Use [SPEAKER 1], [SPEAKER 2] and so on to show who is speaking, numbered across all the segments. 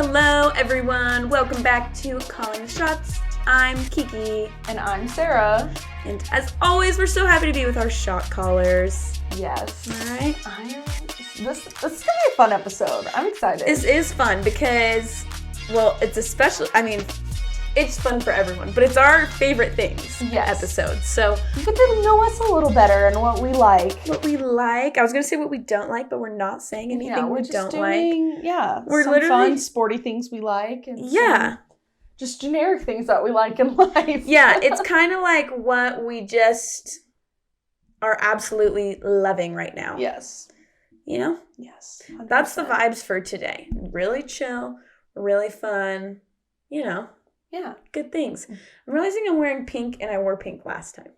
[SPEAKER 1] Hello, everyone. Welcome back to Calling the Shots. I'm Kiki.
[SPEAKER 2] And I'm Sarah.
[SPEAKER 1] And as always, we're so happy to be with our shot callers.
[SPEAKER 2] Yes.
[SPEAKER 1] All right.
[SPEAKER 2] This is going to be a fun episode. I'm excited.
[SPEAKER 1] This is fun because, well, it's it's fun for everyone, but it's our favorite things episode. So
[SPEAKER 2] you get to know us a little better and what we like.
[SPEAKER 1] I was going to say what we don't like, but we're not saying anything we don't like.
[SPEAKER 2] Yeah,
[SPEAKER 1] we're
[SPEAKER 2] some
[SPEAKER 1] literally
[SPEAKER 2] fun, sporty things we like. And just generic things that we like in life.
[SPEAKER 1] Yeah, it's kind of like what we just are absolutely loving right now.
[SPEAKER 2] Yes.
[SPEAKER 1] You know?
[SPEAKER 2] Yes.
[SPEAKER 1] 100%. That's the vibes for today. Really chill, really fun,
[SPEAKER 2] Yeah.
[SPEAKER 1] Good things. I'm realizing I'm wearing pink and I wore pink last time.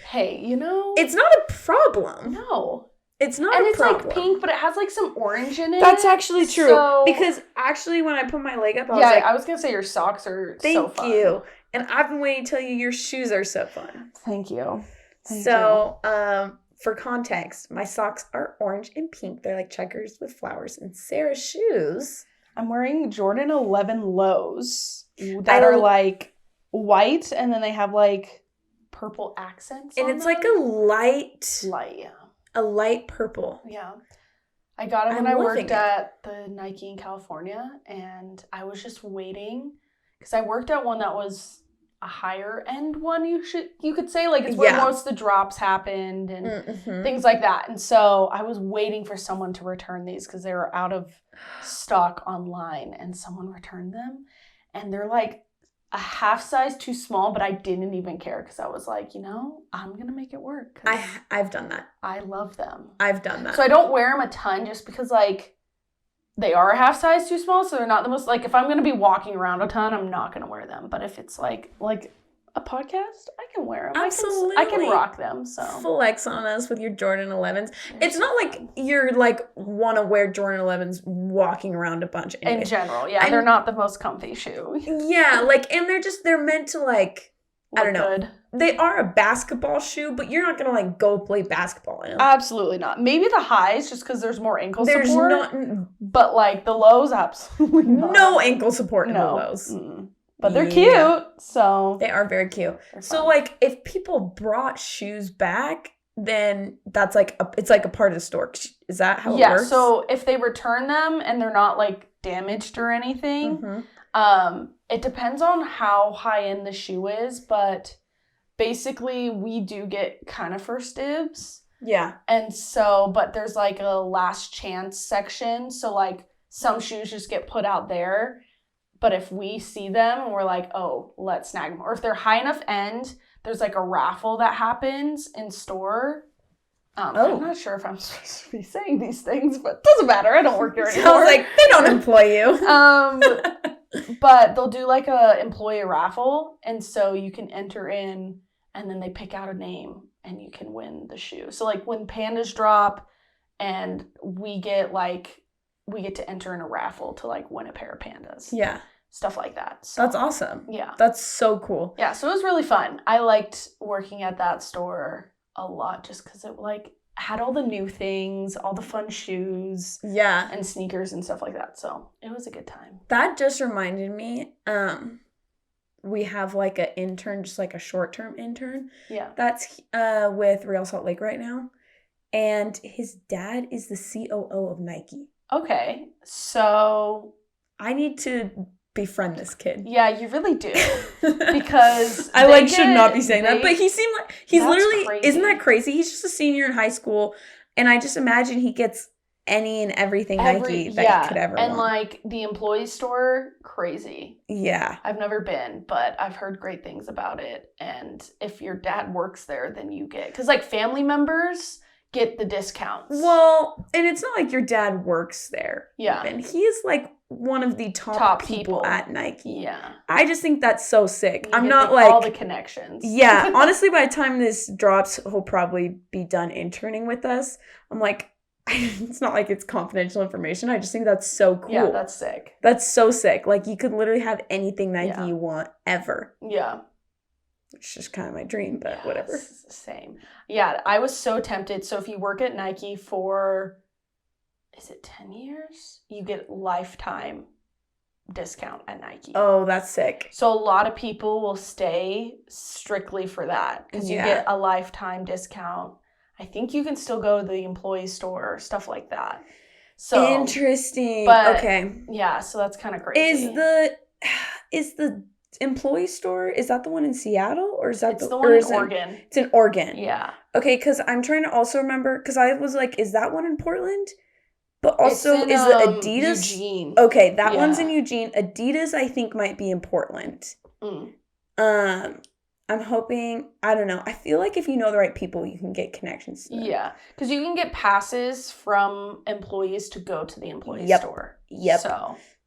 [SPEAKER 2] Hey,
[SPEAKER 1] it's not a problem.
[SPEAKER 2] No.
[SPEAKER 1] It's not a problem.
[SPEAKER 2] And it's like pink, but it has like some orange in it.
[SPEAKER 1] That's actually true.
[SPEAKER 2] So...
[SPEAKER 1] Because actually when I put my leg up,
[SPEAKER 2] I was going to say your socks are so fun.
[SPEAKER 1] Thank you. And I've been waiting to tell you your shoes are so fun.
[SPEAKER 2] Thank you.
[SPEAKER 1] For context, my socks are orange and pink. They're like checkers with flowers. And Sarah's shoes...
[SPEAKER 2] I'm wearing Jordan 11 lows that are like white, and then they have like purple accents
[SPEAKER 1] and
[SPEAKER 2] on
[SPEAKER 1] it's
[SPEAKER 2] them.
[SPEAKER 1] Like a light,
[SPEAKER 2] yeah.
[SPEAKER 1] A light purple.
[SPEAKER 2] Yeah. I got them when I worked at the Nike in California, and I was just waiting because I worked at one that was a higher end one, you could say, like it's where most of the drops happened and things like that. And so I was waiting for someone to return these because they were out of stock online, and someone returned them, and they're like a half size too small, but I didn't even care because I was like, I'm gonna make it work.
[SPEAKER 1] I've done that.
[SPEAKER 2] I love them.
[SPEAKER 1] I've done that.
[SPEAKER 2] So I don't wear them a ton just because like they are a half size too small, so they're not the most, like, if I'm going to be walking around a ton, I'm not going to wear them. But if it's, like a podcast, I can wear them.
[SPEAKER 1] Absolutely.
[SPEAKER 2] I can rock them, so.
[SPEAKER 1] Flex on us with your Jordan 11s. It's not like you're, like, want to wear Jordan 11s walking around a bunch. Anyway.
[SPEAKER 2] In general, yeah. They're not the most comfy shoe.
[SPEAKER 1] Yeah, like, and they're meant to, like, I don't know.
[SPEAKER 2] Good.
[SPEAKER 1] They are a basketball shoe, but you're not going to, like, go play basketball in them.
[SPEAKER 2] Absolutely not. Maybe the highs, just because there's more ankle support.
[SPEAKER 1] There's not...
[SPEAKER 2] But, like, the lows, absolutely not.
[SPEAKER 1] No ankle support in the lows.
[SPEAKER 2] Mm-mm. But they're cute, so...
[SPEAKER 1] They are very cute. So, like, if people brought shoes back, then that's, like, it's, like, a part of the store. Is that how it works?
[SPEAKER 2] Yeah, so if they return them and they're not, like, damaged or anything, it depends on how high-end the shoe is, but... Basically, we do get kind of first dibs.
[SPEAKER 1] Yeah.
[SPEAKER 2] And so, but there's like a last chance section. So like some shoes just get put out there. But if we see them and we're like, oh, let's snag them. Or if they're high enough end, there's like a raffle that happens in store. I'm not sure if I'm supposed to be saying these things, but it doesn't matter. I don't work here anymore.
[SPEAKER 1] Sounds like they don't employ you.
[SPEAKER 2] But they'll do like a employee raffle. And so you can enter in. And then they pick out a name and you can win the shoe. So like when pandas drop and we get to enter in a raffle to like win a pair of pandas.
[SPEAKER 1] Yeah.
[SPEAKER 2] Stuff like that. So,
[SPEAKER 1] that's awesome.
[SPEAKER 2] Yeah.
[SPEAKER 1] That's so cool.
[SPEAKER 2] Yeah. So it was really fun. I liked working at that store a lot just because it like had all the new things, all the fun shoes.
[SPEAKER 1] Yeah.
[SPEAKER 2] And sneakers and stuff like that. So it was a good time.
[SPEAKER 1] That just reminded me, we have like an intern, just like a short-term intern.
[SPEAKER 2] Yeah.
[SPEAKER 1] That's with Real Salt Lake right now. And his dad is the COO of Nike.
[SPEAKER 2] Okay. So
[SPEAKER 1] I need to befriend this kid.
[SPEAKER 2] Yeah, you really do. Because
[SPEAKER 1] I should not be saying that, but he seemed like he's literally
[SPEAKER 2] crazy.
[SPEAKER 1] Isn't that crazy? He's just a senior in high school, and I just imagine he gets any and everything Nike that he could ever want.
[SPEAKER 2] And like the employee store, crazy.
[SPEAKER 1] Yeah.
[SPEAKER 2] I've never been, but I've heard great things about it. And if your dad works there, then you get, because like family members get the discounts.
[SPEAKER 1] Well, and it's not like your dad works there.
[SPEAKER 2] Yeah.
[SPEAKER 1] And he is like one of the top people at Nike.
[SPEAKER 2] Yeah.
[SPEAKER 1] I just think that's so sick. I'm not
[SPEAKER 2] all the connections.
[SPEAKER 1] Yeah. Honestly, by the time this drops, he'll probably be done interning with us. I'm like, it's not like it's confidential information. I just think that's so cool.
[SPEAKER 2] Yeah, that's sick.
[SPEAKER 1] That's so sick. Like, you could literally have anything Nike you want ever.
[SPEAKER 2] Yeah.
[SPEAKER 1] It's just kind of my dream, but whatever.
[SPEAKER 2] Same. Yeah, I was so tempted. So if you work at Nike for, is it 10 years? You get lifetime discount at Nike.
[SPEAKER 1] Oh, that's sick.
[SPEAKER 2] So a lot of people will stay strictly for that because you get a lifetime discount. I think you can still go to the employee store, stuff like that. So
[SPEAKER 1] interesting.
[SPEAKER 2] But,
[SPEAKER 1] okay.
[SPEAKER 2] Yeah, so that's kind of crazy.
[SPEAKER 1] Is the employee store, is that the one in Seattle, or is that
[SPEAKER 2] the one in Oregon?
[SPEAKER 1] It's in Oregon.
[SPEAKER 2] Yeah.
[SPEAKER 1] Okay, because I'm trying to also remember, because I was like, is that one in Portland? But also, is the Adidas?
[SPEAKER 2] Eugene.
[SPEAKER 1] Okay, that one's in Eugene. Adidas, I think, might be in Portland. I'm hoping, I don't know. I feel like if you know the right people, you can get connections to them.
[SPEAKER 2] Yeah, because you can get passes from employees to go to the employee store.
[SPEAKER 1] Yep.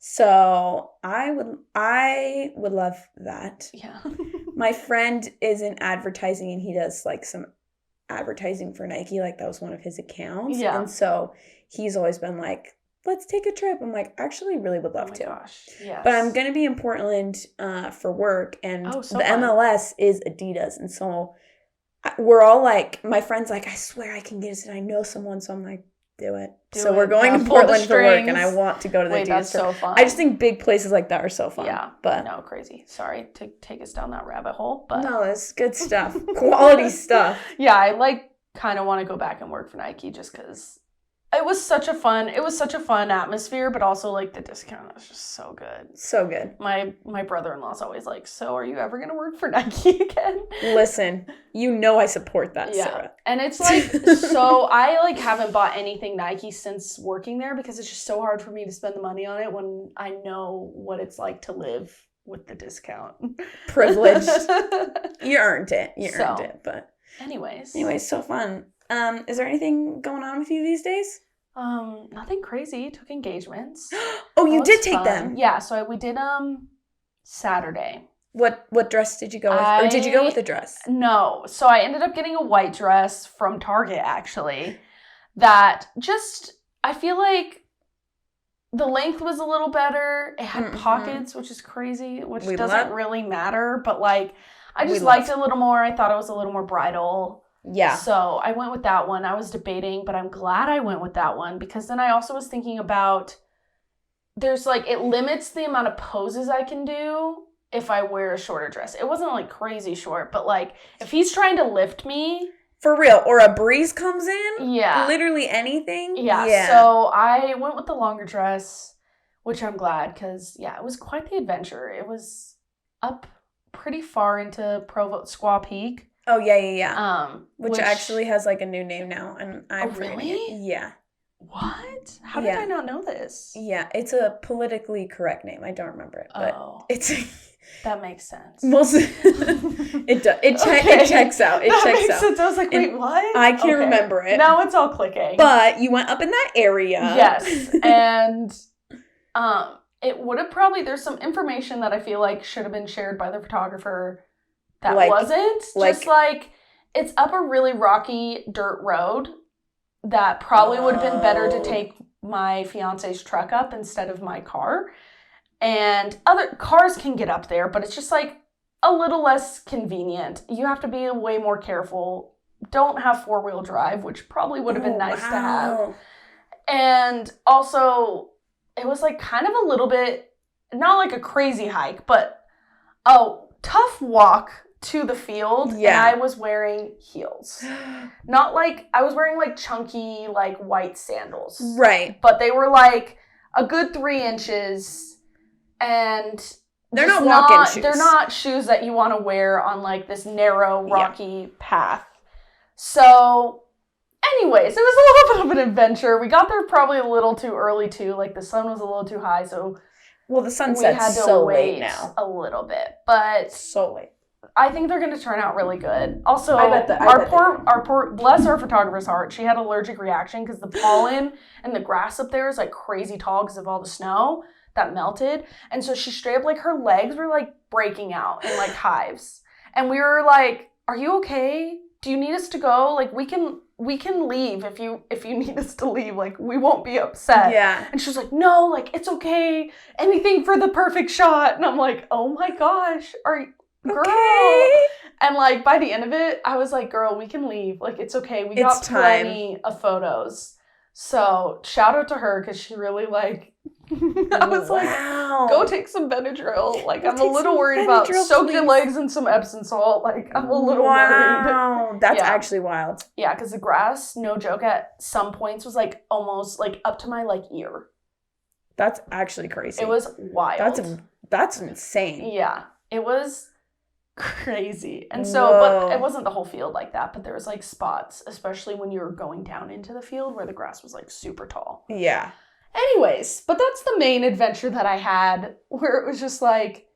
[SPEAKER 1] So I would love that.
[SPEAKER 2] Yeah.
[SPEAKER 1] My friend is in advertising, and he does like some advertising for Nike. Like, that was one of his accounts.
[SPEAKER 2] Yeah.
[SPEAKER 1] And so he's always been like, let's take a trip. I'm like, actually really would love to.
[SPEAKER 2] Oh my gosh, yes.
[SPEAKER 1] But I'm going to be in Portland for work, and the
[SPEAKER 2] fun.
[SPEAKER 1] MLS is Adidas. And so we're all like, my friend's like, I swear I can get it. And I know someone. So I'm like, do it. So we're going to Portland for work, and I want to go to the Adidas.
[SPEAKER 2] That's so fun.
[SPEAKER 1] I just think big places like that are so fun.
[SPEAKER 2] Yeah.
[SPEAKER 1] But
[SPEAKER 2] no, crazy. Sorry to take us down that rabbit hole. But
[SPEAKER 1] no, it's good stuff. Quality stuff.
[SPEAKER 2] Yeah, I kind of want to go back and work for Nike just because it was such a fun atmosphere, but also like the discount was just so good.
[SPEAKER 1] So good.
[SPEAKER 2] My brother-in-law's always like, so are you ever going to work for Nike again?
[SPEAKER 1] Listen, you know I support that, Sarah.
[SPEAKER 2] And it's like, so I like haven't bought anything Nike since working there because it's just so hard for me to spend the money on it when I know what it's like to live with the discount.
[SPEAKER 1] Privileged. You earned it. You earned it. But
[SPEAKER 2] anyways,
[SPEAKER 1] so fun. Is there anything going on with you these days?
[SPEAKER 2] Nothing crazy. Took engagements.
[SPEAKER 1] Oh, you did take them?
[SPEAKER 2] Yeah, so we did Saturday.
[SPEAKER 1] What dress did you go with? Or did you go with a dress?
[SPEAKER 2] No. So I ended up getting a white dress from Target, actually. That just, I feel like the length was a little better. It had pockets, which is crazy, which doesn't really matter. But like, I just liked it a little more. I thought it was a little more bridal.
[SPEAKER 1] Yeah.
[SPEAKER 2] So I went with that one. I was debating, but I'm glad I went with that one because then I also was thinking about there's like, it limits the amount of poses I can do if I wear a shorter dress. It wasn't like crazy short, but like if he's trying to lift me.
[SPEAKER 1] For real. Or a breeze comes in.
[SPEAKER 2] Yeah.
[SPEAKER 1] Literally anything.
[SPEAKER 2] Yeah. So I went with the longer dress, which I'm glad because, it was quite the adventure. It was up pretty far into Provo Squaw Peak.
[SPEAKER 1] Oh, yeah. Which actually has like a new name now. And I'm
[SPEAKER 2] really?
[SPEAKER 1] Yeah.
[SPEAKER 2] What? How did I not know this?
[SPEAKER 1] Yeah, it's a politically correct name. I don't remember it, but it's
[SPEAKER 2] that makes sense.
[SPEAKER 1] It does. It checks out. It checks out.
[SPEAKER 2] Sense. I was like, wait, what?
[SPEAKER 1] I can't remember it.
[SPEAKER 2] Now it's all clicking.
[SPEAKER 1] But you went up in that area.
[SPEAKER 2] Yes, and it would have probably. There's some information that I feel like should have been shared by the photographer. That wasn't. Just like it's up a really rocky dirt road that probably would have been better to take my fiance's truck up instead of my car. And other cars can get up there, but it's just like a little less convenient. You have to be way more careful. Don't have 4-wheel drive, which probably would have been nice to have. And also, it was like kind of a little bit, not like a crazy hike, but tough walk to the field, and I was wearing heels. Not like, I was wearing like chunky, like white sandals.
[SPEAKER 1] Right.
[SPEAKER 2] But they were like a good 3 inches, and
[SPEAKER 1] they're not walking shoes.
[SPEAKER 2] They're not shoes that you want to wear on like this narrow, rocky path. So anyways, it was a little bit of an adventure. We got there probably a little too early too. Like the sun was a little too high, so
[SPEAKER 1] the sun sets so late now.
[SPEAKER 2] A little bit, but
[SPEAKER 1] so late.
[SPEAKER 2] I think they're going to turn out really good. Also, our poor, bless our photographer's heart, she had an allergic reaction because the pollen and the grass up there is like crazy tall because of all the snow that melted. And so she straight up, like her legs were like breaking out in like hives. And we were like, are you okay? Do you need us to go? Like we can leave if you need us to leave. Like we won't be upset.
[SPEAKER 1] Yeah.
[SPEAKER 2] And she was like, no, like it's okay. Anything for the perfect shot. And I'm like, oh my gosh, girl.
[SPEAKER 1] Okay.
[SPEAKER 2] And like by the end of it, I was like, girl, we can leave. Like it's okay. We got plenty of photos. So shout out to her because she really like. I was like, go take some Benadryl. Like, I'm a little worried about soak your legs in some Epsom salt. Like, I'm a little worried.
[SPEAKER 1] Wow, that's actually wild.
[SPEAKER 2] Yeah, because the grass, no joke, at some points was like almost like up to my like ear.
[SPEAKER 1] That's actually crazy.
[SPEAKER 2] It was wild.
[SPEAKER 1] That's insane.
[SPEAKER 2] Yeah, it was crazy. And so, but it wasn't the whole field like that, but there was like spots, especially when you were going down into the field where the grass was like super tall.
[SPEAKER 1] Yeah.
[SPEAKER 2] Anyways, but that's the main adventure that I had, where it was just like,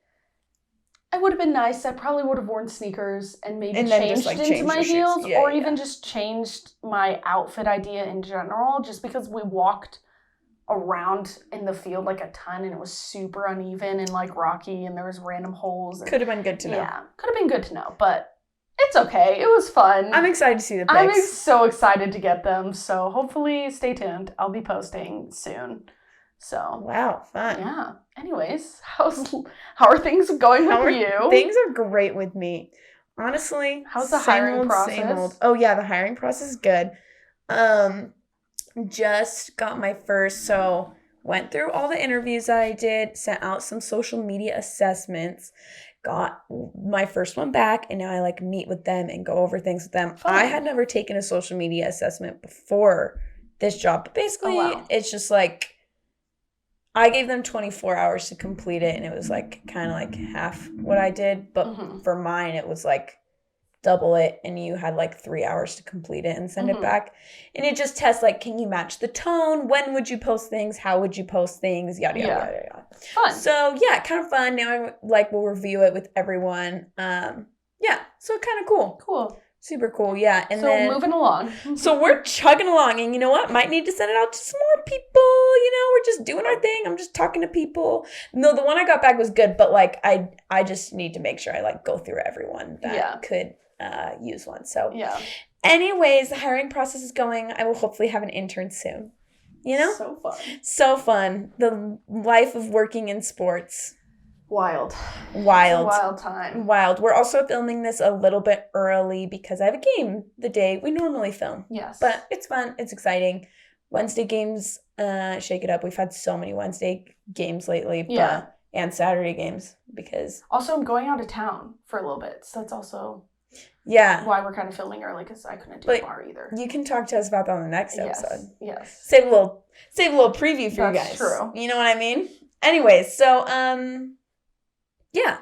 [SPEAKER 2] it would have been nice. I probably would have worn sneakers and maybe changed into my heels, or even just changed my outfit idea in general, just because we walked around in the field like a ton and it was super uneven and like rocky and there was random holes.
[SPEAKER 1] Could have been good to know.
[SPEAKER 2] Yeah, could have been good to know, but it's okay. It was fun.
[SPEAKER 1] I'm excited to see the pics.
[SPEAKER 2] I'm so excited to get them. So hopefully stay tuned. I'll be posting soon. So
[SPEAKER 1] wow, fun.
[SPEAKER 2] Yeah. Anyways, how are things going with you?
[SPEAKER 1] Things are great with me. Honestly.
[SPEAKER 2] How's the hiring process?
[SPEAKER 1] Same old. Oh yeah, the hiring process is good. Just got my first, so went through all the interviews that I did, sent out some social media assessments, got my first one back, and now I like meet with them and go over things with them. Fun. I had never taken a social media assessment before this job, but basically it's just like I gave them 24 hours to complete it, and it was like kind of like half what I did, but for mine it was like double it, and you had like 3 hours to complete it and send it back. And it just tests like, can you match the tone? When would you post things? How would you post things? Yada, yada, yada, yada.
[SPEAKER 2] Fun.
[SPEAKER 1] So yeah, kind of fun. Now I like will review it with everyone. Yeah, so kind of cool.
[SPEAKER 2] Cool.
[SPEAKER 1] Super cool, yeah. And
[SPEAKER 2] so
[SPEAKER 1] then
[SPEAKER 2] moving along.
[SPEAKER 1] So we're chugging along, and you know what? Might need to send it out to some more people. You know, we're just doing our thing. I'm just talking to people. No, the one I got back was good, but like I just need to make sure I like go through everyone that could use one. So
[SPEAKER 2] yeah.
[SPEAKER 1] Anyways, the hiring process is going. I will hopefully have an intern soon. You know?
[SPEAKER 2] So fun.
[SPEAKER 1] So fun. The life of working in sports.
[SPEAKER 2] Wild.
[SPEAKER 1] It's
[SPEAKER 2] a wild time.
[SPEAKER 1] Wild. We're also filming this a little bit early because I have a game the day we normally film.
[SPEAKER 2] Yes.
[SPEAKER 1] But it's fun. It's exciting. Wednesday games, shake it up. We've had so many Wednesday games lately.
[SPEAKER 2] Yeah.
[SPEAKER 1] And Saturday games because...
[SPEAKER 2] Also, I'm going out of town for a little bit. So that's also...
[SPEAKER 1] Yeah.
[SPEAKER 2] Why we're kind of filming early because I couldn't do a bar either.
[SPEAKER 1] You can talk to us about that on the next episode.
[SPEAKER 2] Yes.
[SPEAKER 1] Save a little preview for you guys.
[SPEAKER 2] That's true.
[SPEAKER 1] You know what I mean? Anyways, so yeah.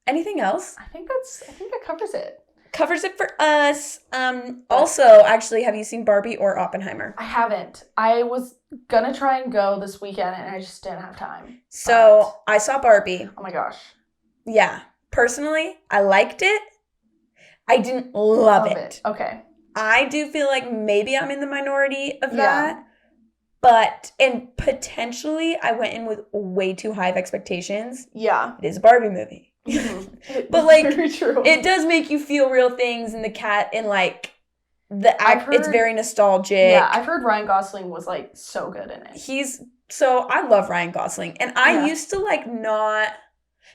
[SPEAKER 1] Anything else?
[SPEAKER 2] I think that covers it.
[SPEAKER 1] Covers it for us. Also, actually, have you seen Barbie or Oppenheimer?
[SPEAKER 2] I haven't. I was gonna try and go this weekend and I just didn't have time.
[SPEAKER 1] So I saw Barbie.
[SPEAKER 2] Oh my gosh.
[SPEAKER 1] Yeah. Personally, I liked it. I didn't love it.
[SPEAKER 2] Okay.
[SPEAKER 1] I do feel like maybe I'm in the minority of that. But, and potentially I went in with way too high of expectations.
[SPEAKER 2] Yeah.
[SPEAKER 1] It is a Barbie movie.
[SPEAKER 2] Mm-hmm.
[SPEAKER 1] But like,
[SPEAKER 2] very true.
[SPEAKER 1] It does make you feel real things, and the cat, and like, it's very nostalgic.
[SPEAKER 2] Yeah, I've heard Ryan Gosling was like so good in it.
[SPEAKER 1] So I love Ryan Gosling. And I used to like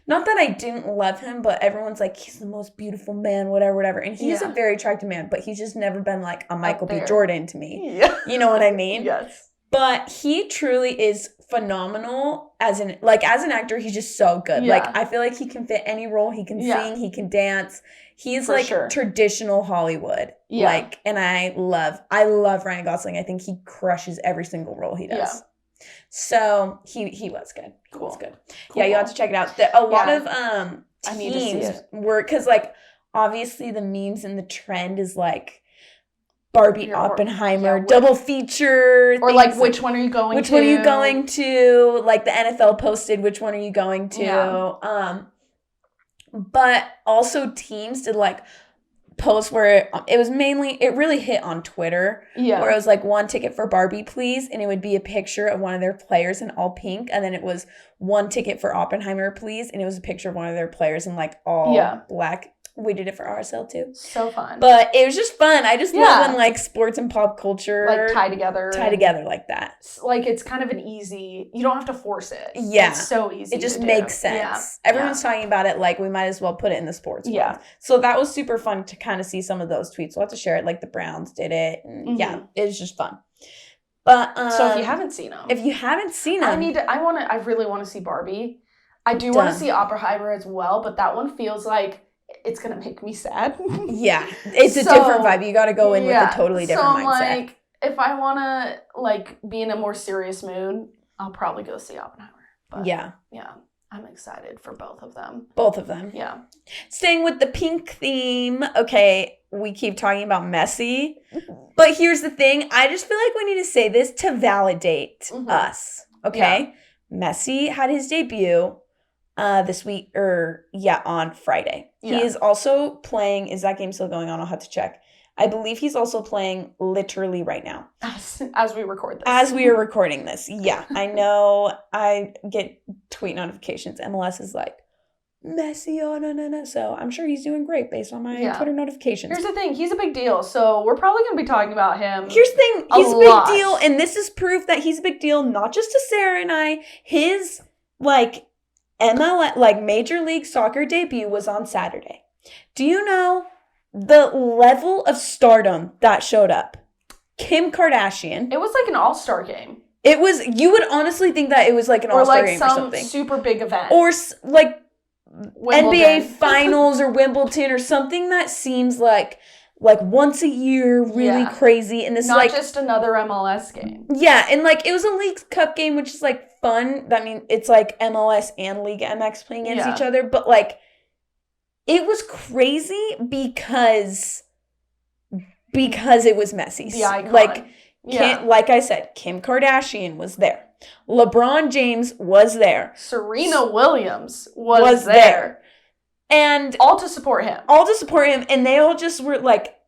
[SPEAKER 1] not that I didn't love him, but everyone's like, he's the most beautiful man, whatever. And he's a very attractive man, but he's just never been like a Michael B. Jordan to me.
[SPEAKER 2] Yeah.
[SPEAKER 1] You know what I mean?
[SPEAKER 2] Yes.
[SPEAKER 1] But he truly is phenomenal as an actor. He's just so good.
[SPEAKER 2] Yeah.
[SPEAKER 1] Like, I feel like he can fit any role. He can sing, he can dance. He's like traditional Hollywood.
[SPEAKER 2] Yeah.
[SPEAKER 1] Like, and I love Ryan Gosling. I think he crushes every single role he does.
[SPEAKER 2] Yeah.
[SPEAKER 1] So he was good. He was good. Cool. Yeah, you have to check it out. A lot of
[SPEAKER 2] I need to see it.
[SPEAKER 1] Because like obviously the memes and the trend is like Barbie, Oppenheimer, double feature.
[SPEAKER 2] Or like, which one are you going to?
[SPEAKER 1] Which one are you going to? Like the NFL posted, which one are you going to? Yeah. But also teams did like posts where it really hit on Twitter.
[SPEAKER 2] Yeah.
[SPEAKER 1] Where it was like 1 ticket for Barbie, please. And it would be a picture of one of their players in all pink. And then it was 1 ticket for Oppenheimer, please. And it was a picture of one of their players in like all black. We did it for RSL too.
[SPEAKER 2] So fun.
[SPEAKER 1] But it was just fun. I just love when like sports and pop culture
[SPEAKER 2] like tie together
[SPEAKER 1] like that.
[SPEAKER 2] Like it's kind of an easy, you don't have to force it.
[SPEAKER 1] Yeah.
[SPEAKER 2] It's so easy.
[SPEAKER 1] It just makes sense. Yeah. Everyone's talking about it, like we might as well put it in the sports world.
[SPEAKER 2] Yeah.
[SPEAKER 1] So that was super fun to kind of see some of those tweets. We'll have to share it. Like the Browns did it. And yeah, it was just fun. But
[SPEAKER 2] so if you haven't seen them,
[SPEAKER 1] I
[SPEAKER 2] really want to see Barbie. I do want to see Oppenheimer as well, but that one feels like it's gonna make me sad.
[SPEAKER 1] Yeah, it's a different vibe. You got to go in with a totally different mindset.
[SPEAKER 2] Like, if I want to like be in a more serious mood, I'll probably go see Oppenheimer. But yeah, I'm excited for both of them.
[SPEAKER 1] Both of them.
[SPEAKER 2] Yeah.
[SPEAKER 1] Staying with the pink theme. Okay, we keep talking about Messi, but here's the thing. I just feel like we need to say this to validate us. Okay, Messi had his debut. This week, on Friday. Yeah. He is also playing, is that game still going on? I'll have to check. I believe he's also playing literally right now.
[SPEAKER 2] As we record this.
[SPEAKER 1] As we are recording this. Yeah, I know I get tweet notifications. MLS is like, Messi, oh, no. So I'm sure he's doing great based on my Twitter notifications.
[SPEAKER 2] Here's the thing. He's a big deal. So we're probably going to be talking about him.
[SPEAKER 1] Here's the thing. He's a big deal. And this is proof that he's a big deal, not just to Sarah and I. His, MLS, Major League Soccer debut was on Saturday. Do you know the level of stardom that showed up? Kim Kardashian.
[SPEAKER 2] It was like an all-star game.
[SPEAKER 1] It was, you would honestly think that it was like an all-star game or something.
[SPEAKER 2] Or like some super big event.
[SPEAKER 1] Or like
[SPEAKER 2] Wimbledon.
[SPEAKER 1] NBA Finals or Wimbledon or something that seems like once a year, really crazy. And this
[SPEAKER 2] not
[SPEAKER 1] is
[SPEAKER 2] just another MLS game.
[SPEAKER 1] Yeah, and it was a League Cup game, which is fun. I mean, it's MLS and League MX playing against each other, but it was crazy because it was Messi.
[SPEAKER 2] The icon.
[SPEAKER 1] Like I said, Kim Kardashian was there. LeBron James was there.
[SPEAKER 2] Serena Williams was there.
[SPEAKER 1] And
[SPEAKER 2] all to support him.
[SPEAKER 1] And they all just were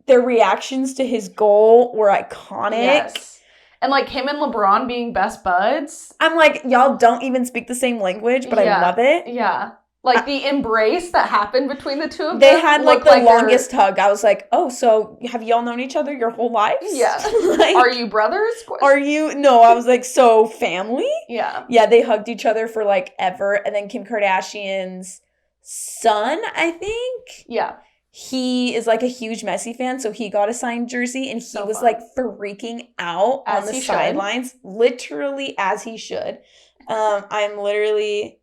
[SPEAKER 1] their reactions to his goal were iconic.
[SPEAKER 2] Yes. And him and LeBron being best buds.
[SPEAKER 1] I'm y'all don't even speak the same language, but I love it.
[SPEAKER 2] Yeah. The embrace that happened between the two of them.
[SPEAKER 1] They had the longest hug. I was oh, so have y'all known each other your whole lives?
[SPEAKER 2] Yeah. Are you brothers?
[SPEAKER 1] Are you? No, I was so family?
[SPEAKER 2] Yeah.
[SPEAKER 1] Yeah, they hugged each other for ever. And then Kim Kardashian's son, I think.
[SPEAKER 2] Yeah.
[SPEAKER 1] He is a huge Messi fan, so he got a signed jersey and he was freaking out on the sidelines. Literally as he should. I'm literally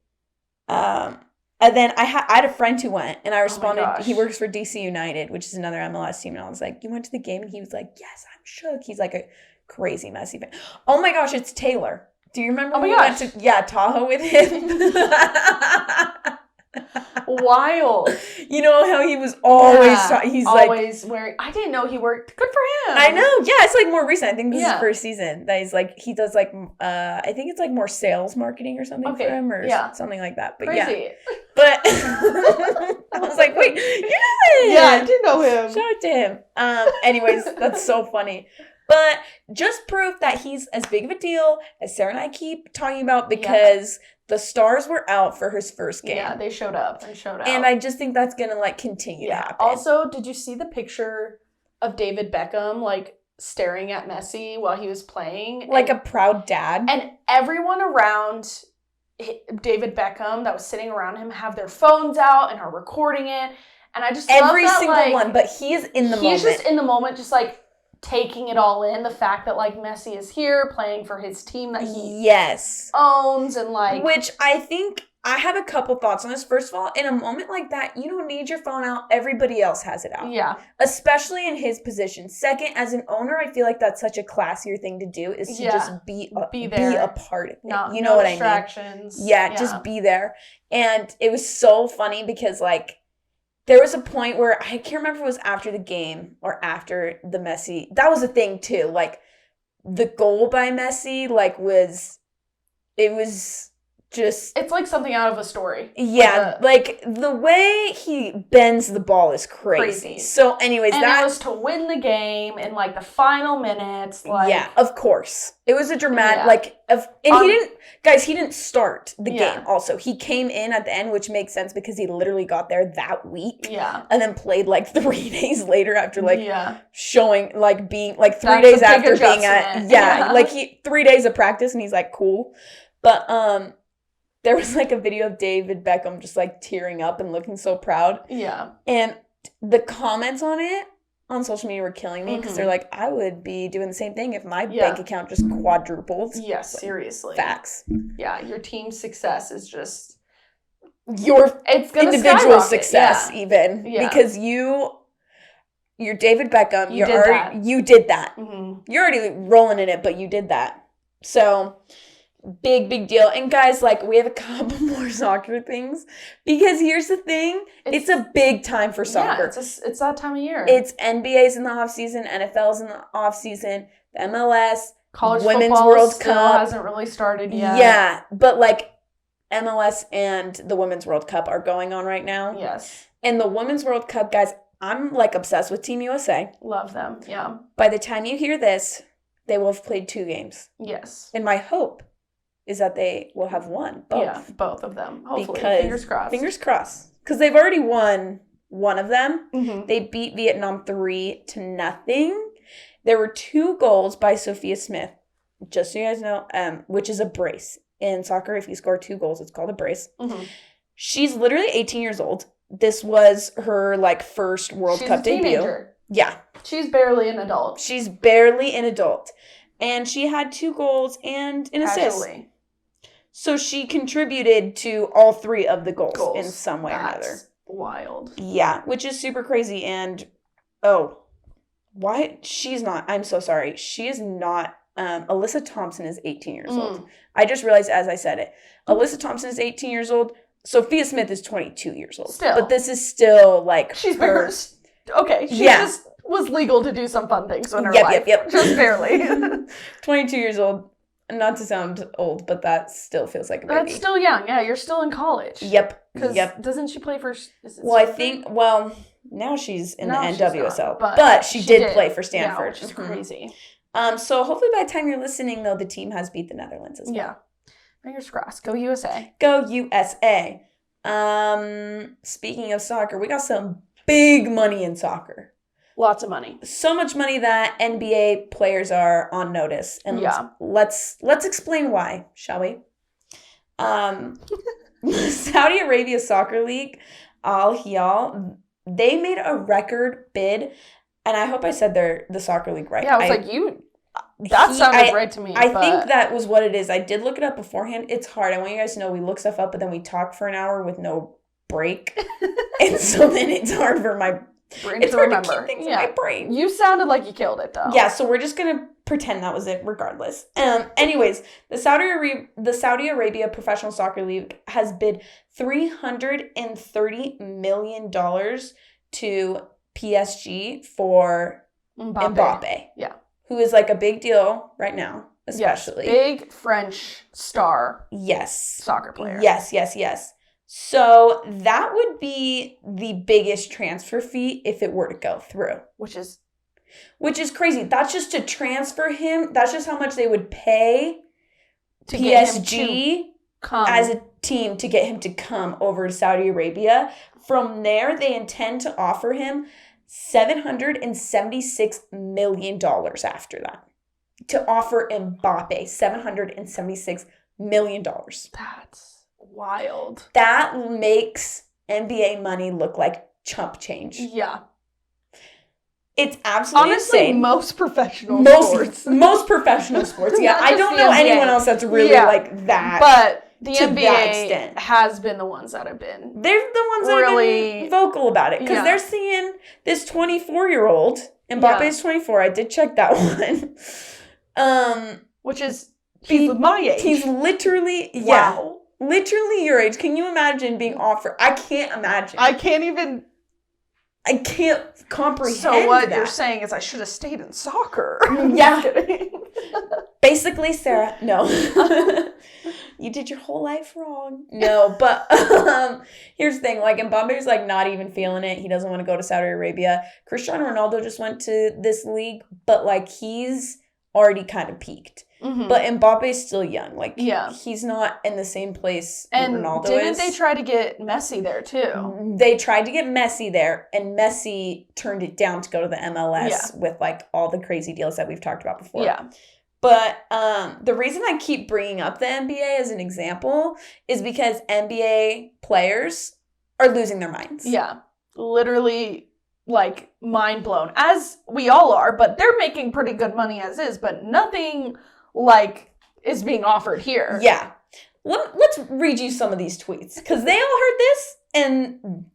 [SPEAKER 1] and then I had a friend who went and I responded, he works for DC United, which is another MLS team, and I was you went to the game? And he was yes, I'm shook. He's a crazy Messi fan. Oh my gosh, it's Taylor. Do you remember when we went to Tahoe with him?
[SPEAKER 2] Wild.
[SPEAKER 1] You know how he was always he's
[SPEAKER 2] always wearing. I didn't know he worked. Good for him.
[SPEAKER 1] I know. Yeah, it's more recent. I think this is his first season that he's he does I think it's more sales marketing or something for him or something like that. But
[SPEAKER 2] crazy.
[SPEAKER 1] But I was wait, you know him?
[SPEAKER 2] Yeah, I did know him.
[SPEAKER 1] Shout out to him. Anyways, that's so funny. But just proof that he's as big of a deal as Sarah and I keep talking about because the stars were out for his first game.
[SPEAKER 2] Yeah, they showed up.
[SPEAKER 1] And I just think that's going to continue to happen.
[SPEAKER 2] Also, did you see the picture of David Beckham staring at Messi while he was playing?
[SPEAKER 1] A proud dad.
[SPEAKER 2] And everyone around David Beckham that was sitting around him have their phones out and are recording it. And I just love that,
[SPEAKER 1] every single one, but he is in the moment.
[SPEAKER 2] He's just in the moment, just taking it all in, the fact that Messi is here playing for his team that he owns and
[SPEAKER 1] which I think I have a couple thoughts on this. First of all, in a moment like that, you don't need your phone out. Everybody else has it out.
[SPEAKER 2] Yeah.
[SPEAKER 1] Especially in his position. Second, as an owner, I feel that's such a classier thing to do is to just be there. Be a part of it. You know what I mean?
[SPEAKER 2] Distractions.
[SPEAKER 1] Yeah, just be there. And it was so funny because there was a point where I can't remember if it was after the game or after the Messi. That was a thing too. The goal by Messi, it was just...
[SPEAKER 2] It's something out of a story.
[SPEAKER 1] Yeah, the way he bends the ball is crazy. So anyways,
[SPEAKER 2] and it was to win the game in the final minutes.
[SPEAKER 1] Yeah, of course. It was a dramatic, he didn't start the game also. He came in at the end, which makes sense because he literally got there that week.
[SPEAKER 2] Yeah.
[SPEAKER 1] And then played 3 days later after showing, being, 3
[SPEAKER 2] That's
[SPEAKER 1] days after being at, 3 days of practice and he's cool. But, there was a video of David Beckham just tearing up and looking so proud.
[SPEAKER 2] Yeah.
[SPEAKER 1] And the comments on it, on social media were killing me because they're like, I would be doing the same thing if my bank account just quadrupled.
[SPEAKER 2] Yes, seriously.
[SPEAKER 1] Facts.
[SPEAKER 2] Yeah, your team's success is just
[SPEAKER 1] it's individual success even. Yeah. Because you're David Beckham. You did that. Mm-hmm. You're already rolling in it, but you did that. So big deal. And guys, like, we have a couple more soccer things because here's the thing. It's a big time for soccer.
[SPEAKER 2] Yeah, it's that time of year.
[SPEAKER 1] It's NBA's in the off season, NFL's in the off season, the MLS,
[SPEAKER 2] college
[SPEAKER 1] Women's
[SPEAKER 2] football
[SPEAKER 1] World
[SPEAKER 2] still
[SPEAKER 1] Cup
[SPEAKER 2] hasn't really started yet.
[SPEAKER 1] Yeah, but like MLS and the Women's World Cup are going on right now.
[SPEAKER 2] Yes.
[SPEAKER 1] And the Women's World Cup, guys, I'm like obsessed with Team USA.
[SPEAKER 2] Love them. Yeah.
[SPEAKER 1] By the time you hear this, they will have played 2 games.
[SPEAKER 2] Yes.
[SPEAKER 1] And my hope is that they will have won both.
[SPEAKER 2] Yeah, both of them. Hopefully. Fingers crossed.
[SPEAKER 1] Fingers crossed. Because they've already won one of them. Mm-hmm. They beat Vietnam 3-0. There were 2 goals by Sophia Smith, just so you guys know, which is a brace. In soccer, if you score 2 goals, it's called a brace. Mm-hmm. She's literally 18 years old. This was her, like, first World Cup debut.
[SPEAKER 2] Teenager.
[SPEAKER 1] Yeah.
[SPEAKER 2] She's barely an adult.
[SPEAKER 1] She's barely an adult. And she had 2 goals and an assist. So she contributed to all 3 of the goals. In some way or another.
[SPEAKER 2] Wild.
[SPEAKER 1] Yeah, which is super crazy. And, why? She's not. I'm so sorry. She is not. Alyssa Thompson is 18 years old. I just realized as I said it. Alyssa Thompson is 18 years old. Sophia Smith is 22 years old.
[SPEAKER 2] Still.
[SPEAKER 1] But this is still, like,
[SPEAKER 2] she's bigger. Okay. She just was legal to do some fun things in her life. Yep. Just barely.
[SPEAKER 1] 22 years old. Not to sound old, but that still feels like a baby.
[SPEAKER 2] That's still young. Yeah, you're still in college.
[SPEAKER 1] Yep.
[SPEAKER 2] Doesn't she play for...
[SPEAKER 1] now she's in the NWSL.
[SPEAKER 2] Not,
[SPEAKER 1] but she did play for Stanford.
[SPEAKER 2] Yeah, which is crazy.
[SPEAKER 1] So hopefully by the time you're listening, though, the team has beat the Netherlands as well.
[SPEAKER 2] Yeah. Fingers crossed. Go USA.
[SPEAKER 1] Go USA. Speaking of soccer, we got some big money in soccer.
[SPEAKER 2] Lots of money.
[SPEAKER 1] So much money that NBA players are on notice. And let's explain why, shall we? Saudi Arabia Soccer League, Al Hilal, they made a record bid. And I hope I said the soccer league right.
[SPEAKER 2] Yeah, I was that sounded right to me.
[SPEAKER 1] I think that was what it is. I did look it up beforehand. It's hard. I want you guys to know we look stuff up, but then we talk for an hour with no break. And so then it's hard for my brain to remember. To keep things in my brain.
[SPEAKER 2] You sounded like you killed it, though.
[SPEAKER 1] Yeah, so we're just going to pretend that was it regardless. Anyways, the Saudi Arabia Professional Soccer League has bid $330 million to PSG for Mbappe. Yeah. Who is like a big deal right now, especially.
[SPEAKER 2] Yes, big French star.
[SPEAKER 1] Yes.
[SPEAKER 2] Soccer player.
[SPEAKER 1] Yes. So that would be the biggest transfer fee if it were to go through.
[SPEAKER 2] Which is
[SPEAKER 1] crazy. That's just to transfer him. That's just how much they would pay to PSG as a team to get him to come over to Saudi Arabia. From there, they intend to offer him $776 million after that. To offer Mbappe $776 million.
[SPEAKER 2] That's wild.
[SPEAKER 1] That makes NBA money look like chump change.
[SPEAKER 2] Yeah.
[SPEAKER 1] It's absolutely insane.
[SPEAKER 2] Most professional sports.
[SPEAKER 1] Most professional sports, yeah. I don't know anyone else that's really like that.
[SPEAKER 2] But the NBA has been the ones that have been.
[SPEAKER 1] They're the ones that have been vocal about it. Because they're seeing this 24-year-old. Mbappe's 24. I did check that one.
[SPEAKER 2] Which is, he's my age.
[SPEAKER 1] He's literally, literally your age. Can you imagine being offered? I can't imagine.
[SPEAKER 2] I can't comprehend. So what you're saying is I should have stayed in soccer.
[SPEAKER 1] Yeah. Basically, Sarah, no. You did your whole life wrong. No, but here's the thing. Like, Mbappe's like not even feeling it. He doesn't want to go to Saudi Arabia. Cristiano Ronaldo just went to this league, but like he's already kind of peaked. Mm-hmm. But Mbappe's still young. Like, he's not in the same place Ronaldo is. And
[SPEAKER 2] didn't they try to get Messi there, too?
[SPEAKER 1] They tried to get Messi there, and Messi turned it down to go to the MLS with, like, all the crazy deals that we've talked about before.
[SPEAKER 2] Yeah.
[SPEAKER 1] But the reason I keep bringing up the NBA as an example is because NBA players are losing their minds.
[SPEAKER 2] Yeah. Literally like, mind blown, as we all are, but they're making pretty good money as is, but nothing, like, is being offered here.
[SPEAKER 1] Yeah. Let's read you some of these tweets, because they all heard this, and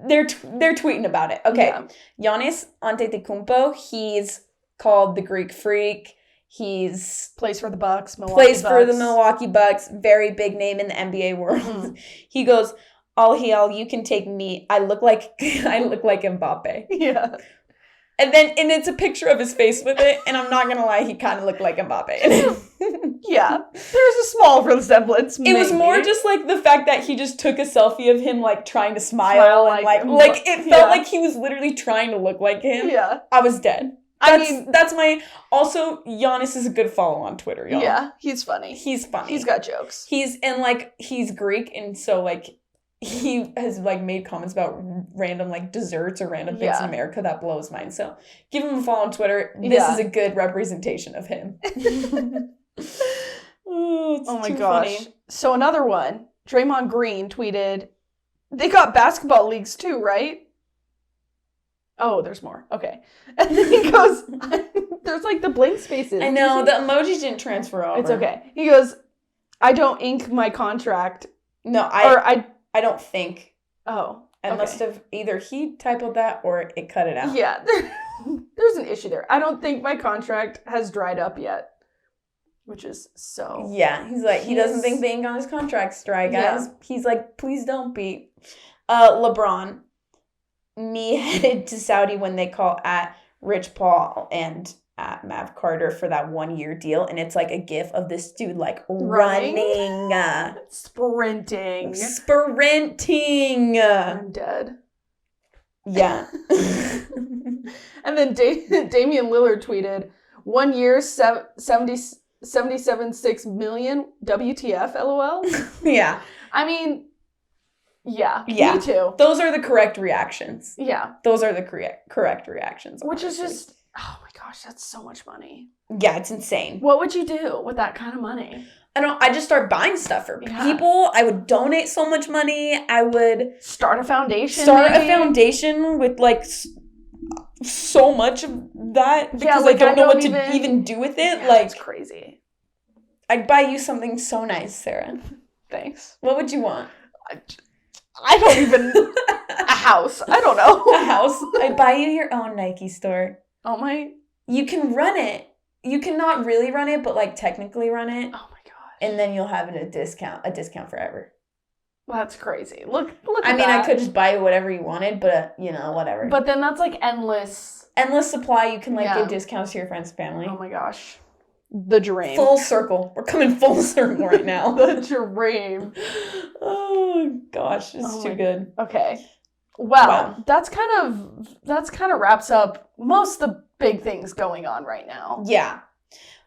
[SPEAKER 1] they're tweeting about it. Okay. Yeah. Giannis Antetokounmpo, he's called the Greek Freak. He's
[SPEAKER 2] plays for the Bucks,
[SPEAKER 1] for the Milwaukee Bucks, very big name in the NBA world. Mm-hmm. He goes, "All hail, you can take me. I look like Mbappe."
[SPEAKER 2] Yeah.
[SPEAKER 1] And it's a picture of his face with it, and I'm not gonna lie, he kind of looked like Mbappe.
[SPEAKER 2] Yeah, there's a small resemblance.
[SPEAKER 1] Maybe. It was more just like the fact that he just took a selfie of him like trying to smile and like it felt like he was literally trying to look like him.
[SPEAKER 2] Yeah,
[SPEAKER 1] I was dead. That's my... Also, Giannis is a good follow on Twitter, y'all.
[SPEAKER 2] Yeah, he's funny.
[SPEAKER 1] He's funny.
[SPEAKER 2] He's got jokes.
[SPEAKER 1] He's Greek, and so, like, he has, like, made comments about random, like, desserts or random things in America that blows mine. So, give him a follow on Twitter. This is a good representation of him.
[SPEAKER 2] Oh my gosh. Funny. So, another one. Draymond Green tweeted, they got basketball leagues too, right? Oh, there's more. Okay. And then he goes, there's like the blank spaces.
[SPEAKER 1] I know, the emojis didn't transfer over.
[SPEAKER 2] It's okay. He goes, I don't ink my contract.
[SPEAKER 1] No, I don't think.
[SPEAKER 2] Oh.
[SPEAKER 1] I must have either he typoed that or it cut it out.
[SPEAKER 2] Yeah. There's an issue there. I don't think my contract has dried up yet. Which is so...
[SPEAKER 1] Yeah. He's like, he doesn't think the ink on his contract's dry, guys. Yeah. He's like, please don't be. LeBron. Me headed to Saudi when they call at Rich Paul and at Mav Carter for that 1-year deal. And it's like a gif of this dude like running.
[SPEAKER 2] Sprinting. I'm dead.
[SPEAKER 1] Yeah.
[SPEAKER 2] And then Damian Lillard tweeted, 1 year, 77.6 million WTF, LOL.
[SPEAKER 1] Yeah.
[SPEAKER 2] I mean... Yeah, me too.
[SPEAKER 1] Those are the correct reactions.
[SPEAKER 2] Yeah.
[SPEAKER 1] Those are the correct reactions.
[SPEAKER 2] Which is just, oh my gosh, that's so much money.
[SPEAKER 1] Yeah, it's insane.
[SPEAKER 2] What would you do with that kind of money?
[SPEAKER 1] I just start buying stuff for people. I would donate so much money. I would...
[SPEAKER 2] Start a foundation.
[SPEAKER 1] A foundation with, like, so much of that. Because I don't know what to even do with it.
[SPEAKER 2] Yeah,
[SPEAKER 1] like,
[SPEAKER 2] it's crazy.
[SPEAKER 1] I'd buy you something so nice, Sarah.
[SPEAKER 2] Thanks.
[SPEAKER 1] What would you want?
[SPEAKER 2] I don't even... A house. I don't know.
[SPEAKER 1] A house. I'd buy you your own Nike store.
[SPEAKER 2] Oh my...
[SPEAKER 1] You can run it. You cannot really run it, but like technically run it.
[SPEAKER 2] Oh my gosh.
[SPEAKER 1] And then you'll have a discount forever.
[SPEAKER 2] Well, that's crazy. Look at
[SPEAKER 1] I mean,
[SPEAKER 2] that.
[SPEAKER 1] I could just buy you whatever you wanted, but whatever.
[SPEAKER 2] But then that's like endless.
[SPEAKER 1] Endless supply. You can give discounts to your friends and family.
[SPEAKER 2] Oh my gosh. The dream.
[SPEAKER 1] Full circle. We're coming full circle right now.
[SPEAKER 2] The dream.
[SPEAKER 1] Oh gosh, it's too good.
[SPEAKER 2] Okay. Well, that's kind of wraps up most of the big things going on right now.
[SPEAKER 1] Yeah.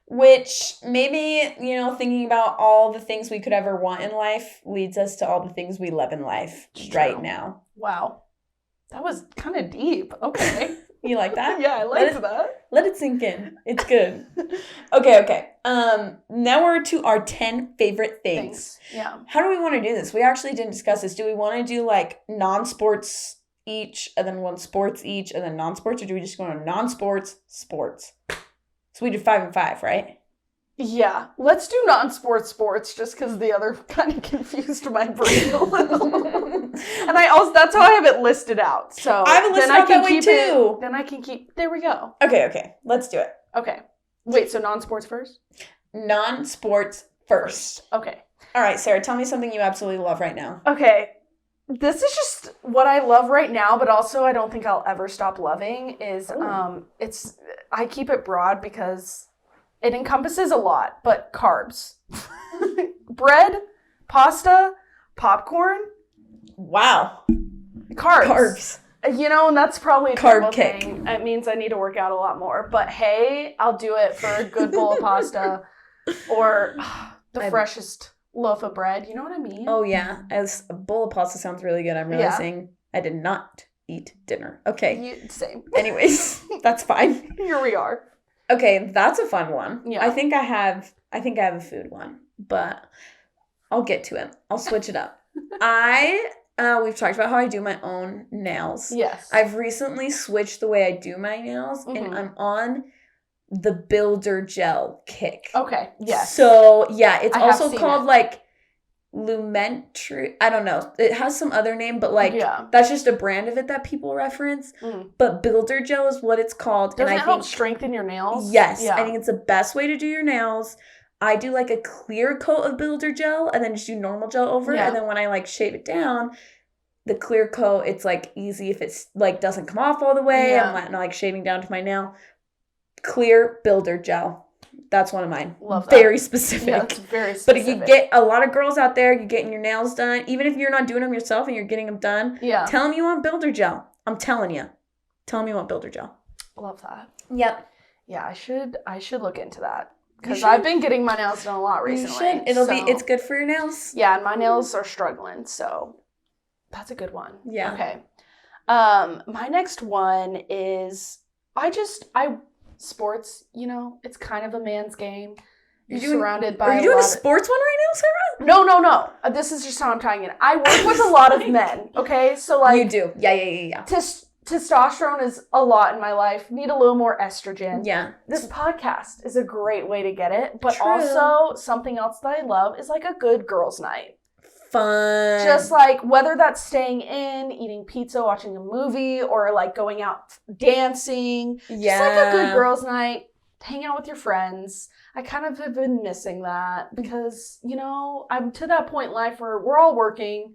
[SPEAKER 1] Which maybe, thinking about all the things we could ever want in life leads us to all the things we love in life right now.
[SPEAKER 2] Wow. That was kind of deep. Okay.
[SPEAKER 1] You like that?
[SPEAKER 2] Yeah, I liked that.
[SPEAKER 1] Let it sink in. It's good. Okay. Now we're to our 10 favorite things.
[SPEAKER 2] Yeah.
[SPEAKER 1] How do we want to do this? We actually didn't discuss this. Do we want to do like non-sports each and then one sports each and then non-sports, or do we just go on non-sports, sports? So we did 5 and 5, right?
[SPEAKER 2] Yeah. Let's do non-sports sports just because the other kind of confused my brain a little. And that's how I have it listed out. So
[SPEAKER 1] I have it listed out that way too.
[SPEAKER 2] Then I can keep, there we go.
[SPEAKER 1] Okay. Let's do it.
[SPEAKER 2] Okay. Wait, so non-sports first?
[SPEAKER 1] Non-sports first.
[SPEAKER 2] Okay.
[SPEAKER 1] All right, Sarah, tell me something you absolutely love right now.
[SPEAKER 2] Okay. This is just what I love right now, but also I don't think I'll ever stop loving is, I keep it broad because it encompasses a lot, but carbs. Bread, pasta, popcorn.
[SPEAKER 1] Wow.
[SPEAKER 2] Carbs. And that's probably a
[SPEAKER 1] carb
[SPEAKER 2] kick. Thing. It means I need to work out a lot more. But hey, I'll do it for a good bowl of pasta or the freshest loaf of bread. You know what I mean?
[SPEAKER 1] Oh, yeah. As a bowl of pasta sounds really good. I'm realizing I did not eat dinner. Okay.
[SPEAKER 2] Same.
[SPEAKER 1] Anyways, that's fine.
[SPEAKER 2] Here we are.
[SPEAKER 1] Okay, that's a fun one.
[SPEAKER 2] Yeah.
[SPEAKER 1] I think I have a food one, but I'll get to it. I'll switch it up. I We've talked about how I do my own nails.
[SPEAKER 2] Yes.
[SPEAKER 1] I've recently switched the way I do my nails, and I'm on the Builder Gel kick.
[SPEAKER 2] Okay, yes.
[SPEAKER 1] So, yeah, it's also called, like, Lumentri. I don't know. It has some other name, but, like, that's just a brand of it that people reference. But Builder Gel is what it's called.
[SPEAKER 2] Doesn't it help strengthen your nails?
[SPEAKER 1] Yes. Yeah. I think it's the best way to do your nails. I do, like, a clear coat of Builder Gel and then just do normal gel over it. And then when I, like, shave it down, the clear coat, it's, like, easy if it's, like, doesn't come off all the way. I'm not, like, shaving down to my nail. Clear Builder Gel. That's one of mine.
[SPEAKER 2] Love that.
[SPEAKER 1] Very specific.
[SPEAKER 2] Yeah, it's very specific.
[SPEAKER 1] But if you get a lot of girls out there, you're getting your nails done, even if you're not doing them yourself and you're getting them done, tell them you want Builder Gel. I'm telling you. Tell them you want Builder Gel.
[SPEAKER 2] Love that.
[SPEAKER 1] Yep.
[SPEAKER 2] Yeah, I should look into that. Because I've been getting my nails done a lot recently.
[SPEAKER 1] You should. It's good for your nails.
[SPEAKER 2] Yeah, and my nails are struggling, so that's a good one.
[SPEAKER 1] Yeah.
[SPEAKER 2] Okay. My next one is sports, you know, it's kind of a man's game. You're surrounded by
[SPEAKER 1] Are you doing a sports one right now, Sarah?
[SPEAKER 2] No. This is just how I'm tying it. I work with a lot of men, okay? So, like...
[SPEAKER 1] You do. Yeah.
[SPEAKER 2] Testosterone is a lot in my life. Need a little more estrogen.
[SPEAKER 1] Yeah.
[SPEAKER 2] This podcast is a great way to get it. But also, something else that I love is, like, a good girls' night.
[SPEAKER 1] Fun.
[SPEAKER 2] Just, like, whether that's staying in, eating pizza, watching a movie, or, like, going out dancing. Yeah. Just, like, a good girls' night. Hang out with your friends. I kind of have been missing that because, you know, I'm to that point in life where we're all working.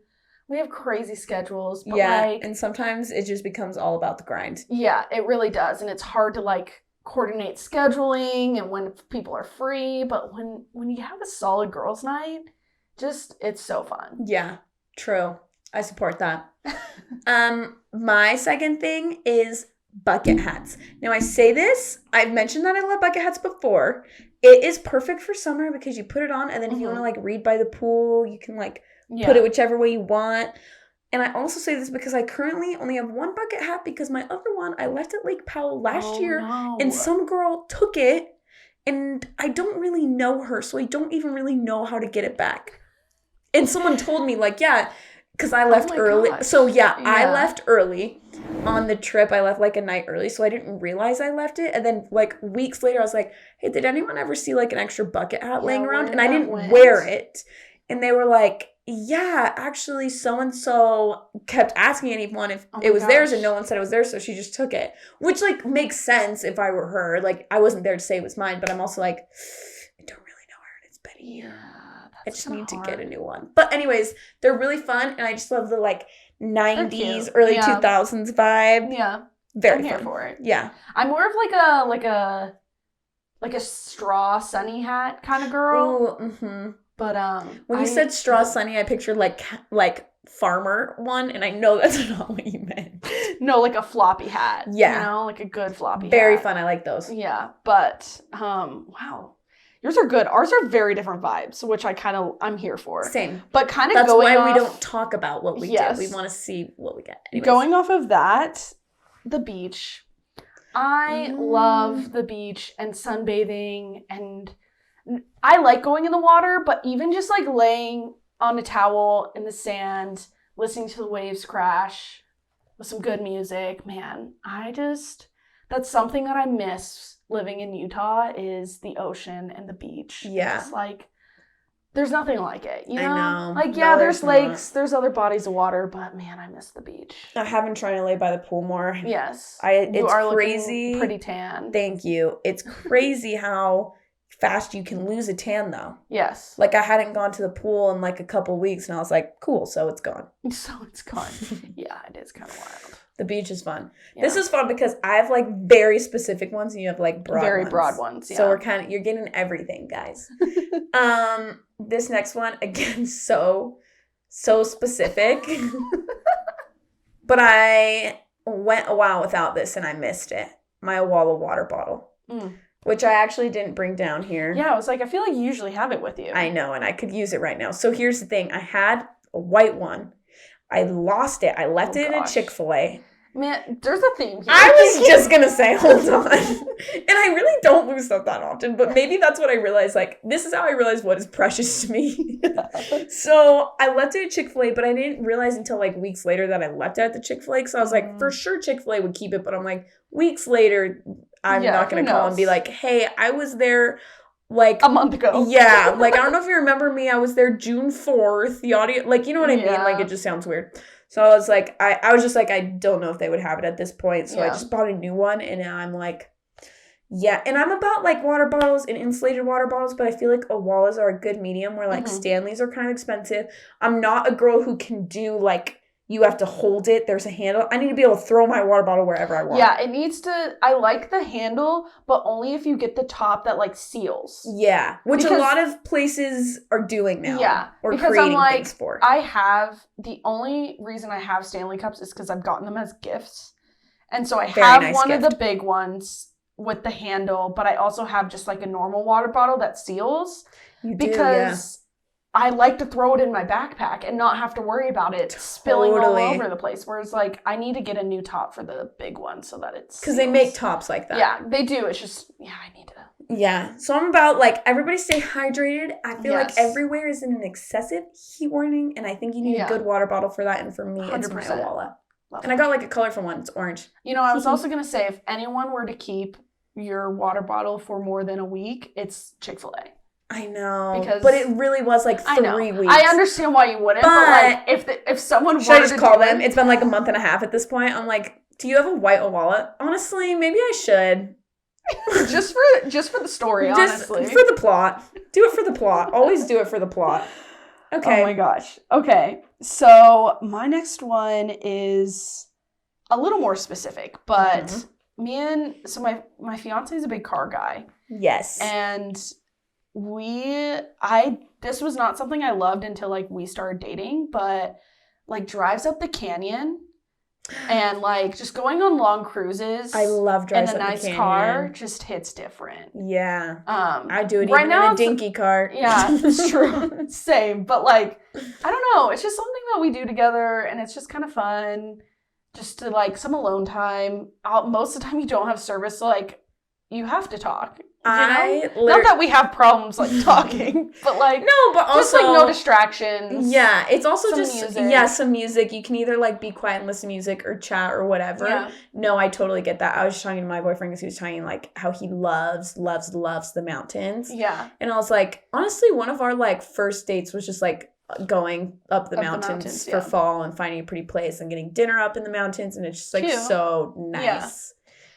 [SPEAKER 2] We have crazy schedules. But
[SPEAKER 1] and sometimes it just becomes all about the grind.
[SPEAKER 2] Yeah, it really does. And it's hard to, like, coordinate scheduling and when people are free. But when you have a solid girls' night, it's so fun.
[SPEAKER 1] Yeah, true. I support that. My second thing is bucket hats. Now, I say this, I've mentioned that I love bucket hats before. It is perfect for summer because you put it on and then if you want to, like, read by the pool, you can, like, put it whichever way you want. And I also say this because I currently only have one bucket hat because my other one I left at Lake Powell last year. And some girl took it and I don't really know her, so I don't even really know how to get it back. And someone told me, like, because I left early. Gosh. So, I left early on the trip. I left, like, a night early, so I didn't realize I left it. And then, like, weeks later, I was like, hey, did anyone ever see, like, an extra bucket hat laying around? And I didn't wear it. And they were like, yeah, actually, so-and-so kept asking anyone if it was theirs, and no one said it was theirs, so she just took it. Which, like, makes sense if I were her. Like, I wasn't there to say it was mine, but I'm also like, I don't really know her, and it's been a year. I just need to get a new one. But anyways, they're really fun, and I just love the, like, 90s, early 2000s vibe.
[SPEAKER 2] Yeah.
[SPEAKER 1] Very
[SPEAKER 2] I'm
[SPEAKER 1] fun.
[SPEAKER 2] Here for it.
[SPEAKER 1] Yeah.
[SPEAKER 2] I'm more of, like a straw sunny hat kind of girl.
[SPEAKER 1] Ooh, mm-hmm.
[SPEAKER 2] But
[SPEAKER 1] when you said straw sunny, I pictured like farmer one, and I know that's not what you meant.
[SPEAKER 2] No, like a floppy hat.
[SPEAKER 1] Yeah.
[SPEAKER 2] You know, like a good floppy hat.
[SPEAKER 1] Very fun. I like those.
[SPEAKER 2] Yeah. But wow. Yours are good. Ours are very different vibes, which I'm here for.
[SPEAKER 1] Same.
[SPEAKER 2] But kind of
[SPEAKER 1] that's why we don't talk about what we did. We want to see what we get. Anyways.
[SPEAKER 2] Going off of that, the beach. I love the beach and sunbathing, and I like going in the water, but even just like laying on a towel in the sand, listening to the waves crash with some good music, man, that's something that I miss living in Utah is the ocean and the beach.
[SPEAKER 1] Yeah.
[SPEAKER 2] It's like, there's nothing like it, you know?
[SPEAKER 1] I know.
[SPEAKER 2] Like, yeah, there's lakes, there's other bodies of water, but man, I miss the beach.
[SPEAKER 1] I have been trying to lay by the pool more.
[SPEAKER 2] Yes.
[SPEAKER 1] It's crazy.
[SPEAKER 2] Pretty tan.
[SPEAKER 1] Thank you. It's crazy how fast you can lose a tan, though.
[SPEAKER 2] Yes.
[SPEAKER 1] Like, I hadn't gone to the pool in, like, a couple weeks, and I was like, cool, so it's gone.
[SPEAKER 2] So it's gone. Yeah, it is kind of wild.
[SPEAKER 1] The beach is fun. Yeah. This is fun because I have, like, very specific ones, and you have, like,
[SPEAKER 2] broad ones, yeah.
[SPEAKER 1] So you're getting everything, guys. This next one, again, so specific. But I went a while without this, and I missed it. My Awala water bottle. Which I actually didn't bring down here.
[SPEAKER 2] Yeah, I was like, I feel like you usually have it with you.
[SPEAKER 1] I know, and I could use it right now. So here's the thing. I had a white one. I lost it. I left it in a Chick-fil-A.
[SPEAKER 2] Man, there's a theme here.
[SPEAKER 1] I was just going to say, hold on. And I really don't lose stuff that often, but maybe that's what I realized. Like, this is how I realized what is precious to me. So I left it at Chick-fil-A, but I didn't realize until like weeks later that I left it at the Chick-fil-A. So I was like, for sure Chick-fil-A would keep it, but I'm like, weeks later, I'm not going to call and be like, hey, I was there like
[SPEAKER 2] a month ago.
[SPEAKER 1] Yeah. Like, I don't know if you remember me. I was there June 4th. The audio, like, you know what I mean? Like, it just sounds weird. So I was like, I was just like, I don't know if they would have it at this point. So I just bought a new one. And now I'm like, yeah. And I'm about like water bottles and insulated water bottles. But I feel like Owalas are a good medium where like Stanleys are kind of expensive. I'm not a girl who can do like, you have to hold it. There's a handle. I need to be able to throw my water bottle wherever I want.
[SPEAKER 2] Yeah, it needs to... I like the handle, but only if you get the top that, like, seals.
[SPEAKER 1] Yeah, which a lot of places are doing now.
[SPEAKER 2] Yeah,
[SPEAKER 1] or
[SPEAKER 2] because
[SPEAKER 1] creating
[SPEAKER 2] I'm like,
[SPEAKER 1] things for.
[SPEAKER 2] I have... The only reason I have Stanley Cups is because I've gotten them as gifts. And so I have one of the big ones with the handle, but I also have just, like, a normal water bottle that seals.
[SPEAKER 1] You do,
[SPEAKER 2] because... I like to throw it in my backpack and not have to worry about it spilling all over the place. Whereas, like, I need to get a new top for the big one so that it's...
[SPEAKER 1] Because they make tops like that.
[SPEAKER 2] Yeah, they do. It's just, I need to...
[SPEAKER 1] Yeah. So I'm about, like, everybody stay hydrated. I feel like everywhere is in an excessive heat warning, and I think you need a good water bottle for that. And for me, 100%. It's my Owala. And I got, like, a colorful one. It's orange.
[SPEAKER 2] You know, I was also going to say, if anyone were to keep your water bottle for more than a week, it's Chick-fil-A.
[SPEAKER 1] I know, but it really was like 3 weeks.
[SPEAKER 2] I understand why you wouldn't, but like if someone
[SPEAKER 1] should I just call them? It's been like a month and a half at this point. I'm like, do you have a white Owala? Honestly, maybe I should.
[SPEAKER 2] just for the story, honestly.
[SPEAKER 1] Just for the plot. Do it for the plot. Always do it for the plot. Okay.
[SPEAKER 2] Oh my gosh. Okay. So my next one is a little more specific, but my fiance is a big car guy.
[SPEAKER 1] Yes.
[SPEAKER 2] And this was not something I loved until like we started dating, but like drives up the canyon and like just going on long cruises.
[SPEAKER 1] I love drives up the canyon.
[SPEAKER 2] And a nice car just hits different.
[SPEAKER 1] Yeah. I do it
[SPEAKER 2] right
[SPEAKER 1] even
[SPEAKER 2] now
[SPEAKER 1] in a dinky cart.
[SPEAKER 2] Yeah, it's true. Same. But like, I don't know. It's just something that we do together and it's just kind of fun. Just to like some alone time. Most of the time you don't have service, so like you have to talk. Not that we have problems like talking, but like
[SPEAKER 1] no, but also
[SPEAKER 2] just like no distractions.
[SPEAKER 1] Yeah, it's also just
[SPEAKER 2] music.
[SPEAKER 1] Some music. You can either like be quiet and listen to music or chat or whatever. Yeah. No, I totally get that. I was just talking to my boyfriend because he was talking like how he loves the mountains.
[SPEAKER 2] Yeah,
[SPEAKER 1] and I was like, honestly, one of our like first dates was just like going up the mountains for fall and finding a pretty place and getting dinner up in the mountains, and it's just like so nice. Yeah.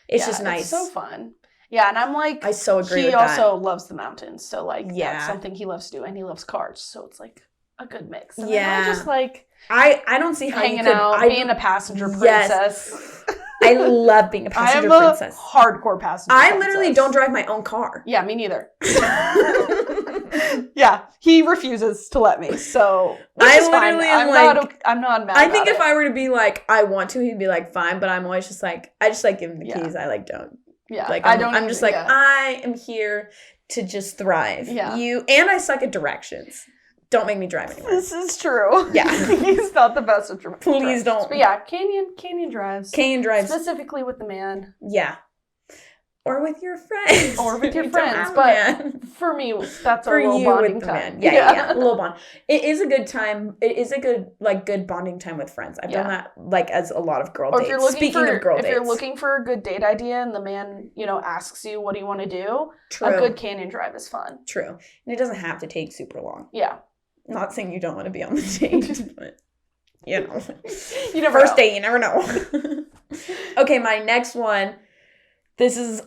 [SPEAKER 1] It's just nice.
[SPEAKER 2] It's so fun. Yeah, and I'm like,
[SPEAKER 1] I so agree with
[SPEAKER 2] that. He also
[SPEAKER 1] that.
[SPEAKER 2] loves the mountains, so like that's something he loves to do, and he loves cars, so it's like a good mix. And I just like
[SPEAKER 1] I don't see how
[SPEAKER 2] hanging
[SPEAKER 1] you could,
[SPEAKER 2] out, being a passenger princess.
[SPEAKER 1] I love being a passenger princess.
[SPEAKER 2] Hardcore passenger.
[SPEAKER 1] I literally don't drive my own car.
[SPEAKER 2] Yeah, me neither. Yeah, he refuses to let me. So
[SPEAKER 1] I literally am
[SPEAKER 2] I'm not mad.
[SPEAKER 1] I think if I were to be like, I want to, he'd be like, fine. But I'm always just like, I just like give him the keys. I like don't.
[SPEAKER 2] Yeah,
[SPEAKER 1] like I'm just like I am here to just thrive.
[SPEAKER 2] Yeah,
[SPEAKER 1] and I suck at directions. Don't make me drive anymore.
[SPEAKER 2] This is true.
[SPEAKER 1] Yeah,
[SPEAKER 2] he's not the best at directions.
[SPEAKER 1] Please don't.
[SPEAKER 2] But yeah, canyon drives.
[SPEAKER 1] Canyon drives
[SPEAKER 2] specifically with the man.
[SPEAKER 1] Yeah. Or with your friends.
[SPEAKER 2] But for me, that's our little bonding time.
[SPEAKER 1] Yeah, a little bond. It is a good time. It is a good bonding time with friends. I've done that like as a lot of girl dates. Speaking of girl dates.
[SPEAKER 2] If you're looking for a good date idea and the man, asks you, what do you want to do?
[SPEAKER 1] True.
[SPEAKER 2] A good canyon drive is fun.
[SPEAKER 1] True. And it doesn't have to take super long.
[SPEAKER 2] Yeah.
[SPEAKER 1] Not saying you don't want to be on the date, but
[SPEAKER 2] you never
[SPEAKER 1] First date, you never know. Okay, my next one. This is,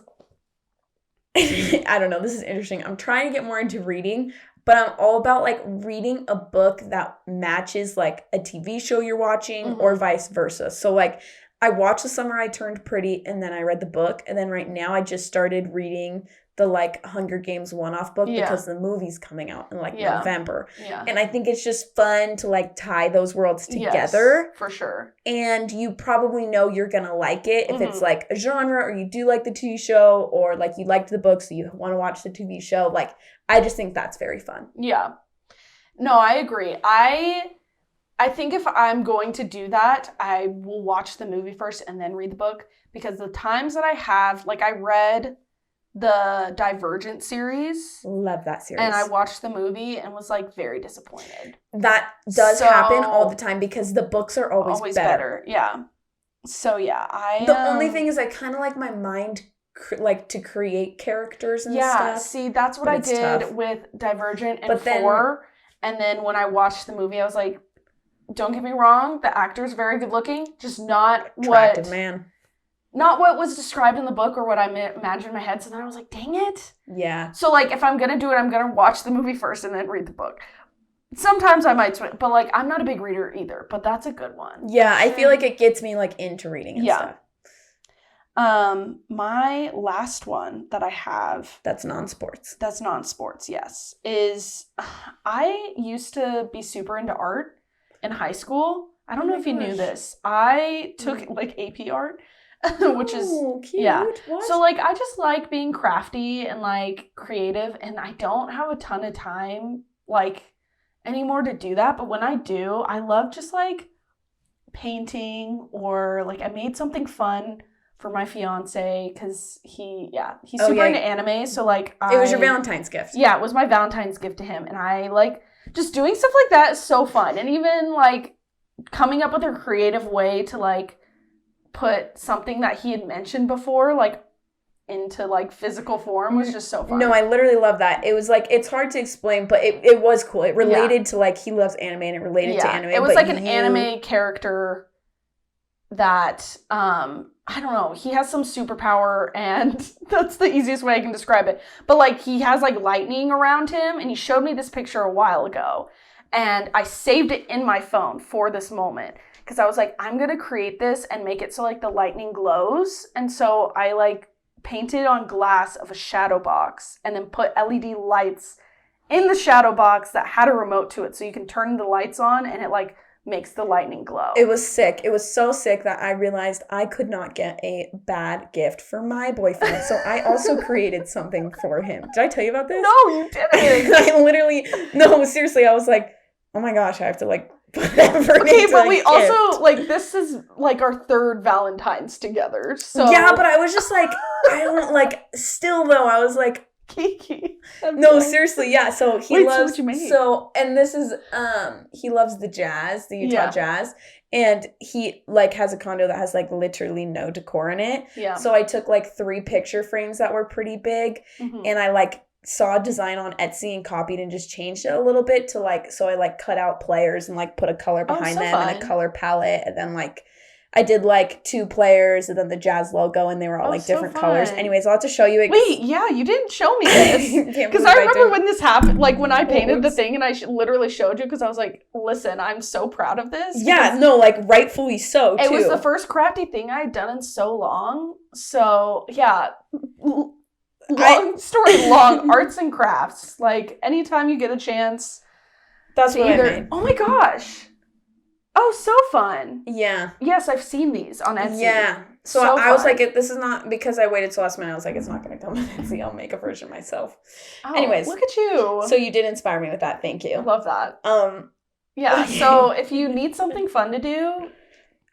[SPEAKER 1] I don't know, this is interesting. I'm trying to get more into reading, but I'm all about like reading a book that matches like a TV show you're watching or vice versa. So like I watched The Summer I Turned Pretty and then I read the book. And then right now I just started reading the like Hunger Games one-off book because the movie's coming out in like November.
[SPEAKER 2] Yeah.
[SPEAKER 1] And I think it's just fun to like tie those worlds together.
[SPEAKER 2] Yes, for sure.
[SPEAKER 1] And you probably know you're going to like it if it's like a genre or you do like the TV show or like you liked the book so you want to watch the TV show. Like I just think that's very fun.
[SPEAKER 2] Yeah. No, I agree. I think if I'm going to do that, I will watch the movie first and then read the book, because the times that I have, like I read the Divergent series.
[SPEAKER 1] Love that series.
[SPEAKER 2] And I watched the movie and was like very disappointed.
[SPEAKER 1] That does happen all the time because the books are always better.
[SPEAKER 2] Yeah. So yeah,
[SPEAKER 1] the only thing is I kind of like my mind like to create characters and stuff.
[SPEAKER 2] Yeah, see, that's what I did with Divergent and 4. And then when I watched the movie, I was like, don't get me wrong, the actor's very good looking, just not
[SPEAKER 1] attractive man.
[SPEAKER 2] Not what was described in the book or what I imagined in my head. So then I was like, dang it.
[SPEAKER 1] Yeah.
[SPEAKER 2] So, like, if I'm going to do it, I'm going to watch the movie first and then read the book. Sometimes I might switch, but, like, I'm not a big reader either. But that's a good one.
[SPEAKER 1] Yeah, I feel like it gets me, like, into reading and stuff.
[SPEAKER 2] My last one that I have.
[SPEAKER 1] That's non-sports.
[SPEAKER 2] Yes. Is I used to be super into art in high school. I don't know if you knew this. I took, like, AP art. Which is
[SPEAKER 1] cute.
[SPEAKER 2] Yeah.
[SPEAKER 1] What?
[SPEAKER 2] So like I just like being crafty and like creative, and I don't have a ton of time like anymore to do that, but when I do, I love just like painting, or like I made something fun for my fiance because he's super into anime, so like
[SPEAKER 1] it was your Valentine's gift.
[SPEAKER 2] Yeah, it was my Valentine's gift to him, and I like just doing stuff like that is so fun, and even like coming up with a creative way to like put something that he had mentioned before, like, into, like, physical form was just so fun.
[SPEAKER 1] No, I literally love that. It was, like, it's hard to explain, but it was cool. It related to, like, he loves anime, and it related to anime.
[SPEAKER 2] It was, like, an anime character that, I don't know, he has some superpower, and that's the easiest way I can describe it. But, like, he has, like, lightning around him, and he showed me this picture a while ago, and I saved it in my phone for this moment. Because I was like, I'm going to create this and make it so, like, the lightning glows. And so I, like, painted on glass of a shadow box and then put LED lights in the shadow box that had a remote to it. So you can turn the lights on and it, like, makes the lightning glow.
[SPEAKER 1] It was sick. It was so sick that I realized I could not get a bad gift for my boyfriend. So I also created something for him. Did I tell you about this?
[SPEAKER 2] No, you didn't.
[SPEAKER 1] No, seriously. I was like, oh, my gosh, I have to, like,
[SPEAKER 2] okay, but we also, like, this is, like, our third Valentine's together, so...
[SPEAKER 1] Yeah, but I was just, like, I don't, like, still, though, I was, like...
[SPEAKER 2] Kiki.
[SPEAKER 1] No, seriously, yeah, so he loves...
[SPEAKER 2] So what you made?
[SPEAKER 1] So, and this is, he loves the jazz, the Utah Jazz, and he, like, has a condo that has, like, literally no decor in it.
[SPEAKER 2] Yeah.
[SPEAKER 1] So I took, like, 3 picture frames that were pretty big, and I, like, saw a design on Etsy and copied and just changed it a little bit to like, so I like cut out players and like put a color behind them and a color palette, and then like I did like 2 players and then the Jazz logo, and they were all like different colors. Anyways, I'll have to show you.
[SPEAKER 2] Wait, yeah, you didn't show me this. Because I remember when this happened, like when I painted the thing and I literally showed you, because I was like, listen, I'm so proud of this.
[SPEAKER 1] Yeah, no, like rightfully so too.
[SPEAKER 2] It was the first crafty thing I had done in so long. So yeah. Long, arts and crafts. Like, anytime you get a chance.
[SPEAKER 1] That's what I made.
[SPEAKER 2] Oh my gosh. Oh, so fun.
[SPEAKER 1] Yeah.
[SPEAKER 2] Yes, I've seen these on Etsy.
[SPEAKER 1] Yeah. So I was like, this is not, because I waited till last minute, I was like, it's not going to come on Etsy. I'll make a version myself.
[SPEAKER 2] Oh,
[SPEAKER 1] anyways.
[SPEAKER 2] Look at you.
[SPEAKER 1] So you did inspire me with that. Thank you.
[SPEAKER 2] Love that. Yeah, so if you need something fun to do,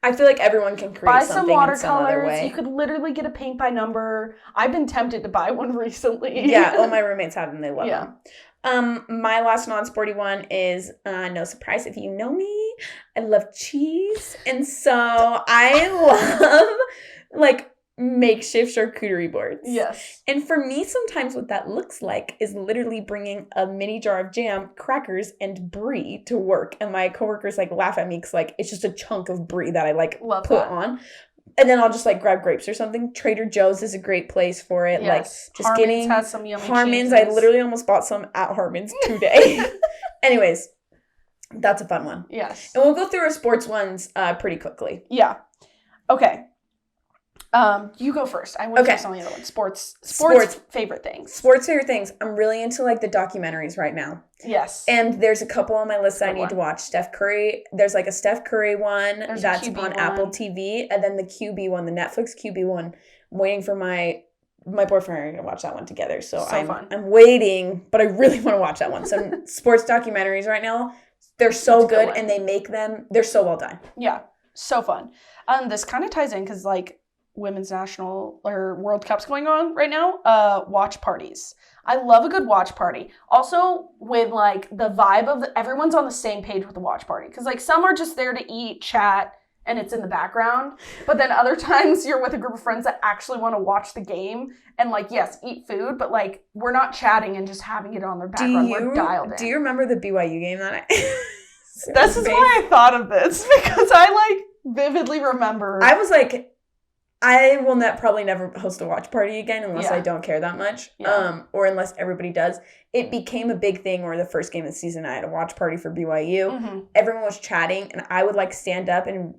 [SPEAKER 1] I feel like everyone can create something in some other way.
[SPEAKER 2] You could literally get a paint by number. I've been tempted to buy one recently.
[SPEAKER 1] Yeah, all my roommates have them. They love them. My last non-sporty one is, no surprise if you know me, I love cheese. And so I love, like, makeshift charcuterie boards.
[SPEAKER 2] Yes.
[SPEAKER 1] And for me, sometimes what that looks like is literally bringing a mini jar of jam, crackers, and brie to work. And my coworkers, like, laugh at me because, like, it's just a chunk of brie that I, like, put on. And then I'll just, like, grab grapes or something. Trader Joe's is a great place for it. Yes. Like, just
[SPEAKER 2] Harmon's
[SPEAKER 1] getting...
[SPEAKER 2] has some yummy
[SPEAKER 1] Harmon's,
[SPEAKER 2] cheeses.
[SPEAKER 1] I literally almost bought some at Harmon's today. Anyways, that's a fun one.
[SPEAKER 2] Yes.
[SPEAKER 1] And we'll go through our sports ones pretty quickly.
[SPEAKER 2] Yeah. Okay. You go first. I went first on the other one. Sports favorite things.
[SPEAKER 1] Sports favorite things. I'm really into like the documentaries right now.
[SPEAKER 2] Yes.
[SPEAKER 1] And there's a couple on my list that I need to watch. Steph Curry. There's like a Steph Curry one that's on Apple TV, and then the QB one, the Netflix QB one. I'm waiting for my boyfriend to watch that one together. So I'm waiting, but I really want to watch that one. So sports documentaries right now. They're so good, and they're so well done.
[SPEAKER 2] Yeah, so fun. This kind of ties in because, like, women's national or World Cup's going on right now. Watch parties. I love a good watch party. Also, with, like, the vibe of everyone's on the same page with the watch party. Because, like, some are just there to eat, chat, and it's in the background. But then other times you're with a group of friends that actually want to watch the game and, like, yes, eat food, but, like, we're not chatting and just having it on their background. We're dialed in.
[SPEAKER 1] Do you remember the BYU game that night?
[SPEAKER 2] This is why I thought of this, because I, like, vividly remember.
[SPEAKER 1] I was like, I will probably never host a watch party again unless I don't care that much, or unless everybody does. It became a big thing where the first game of the season I had a watch party for BYU. Mm-hmm. Everyone was chatting, and I would, like, stand up and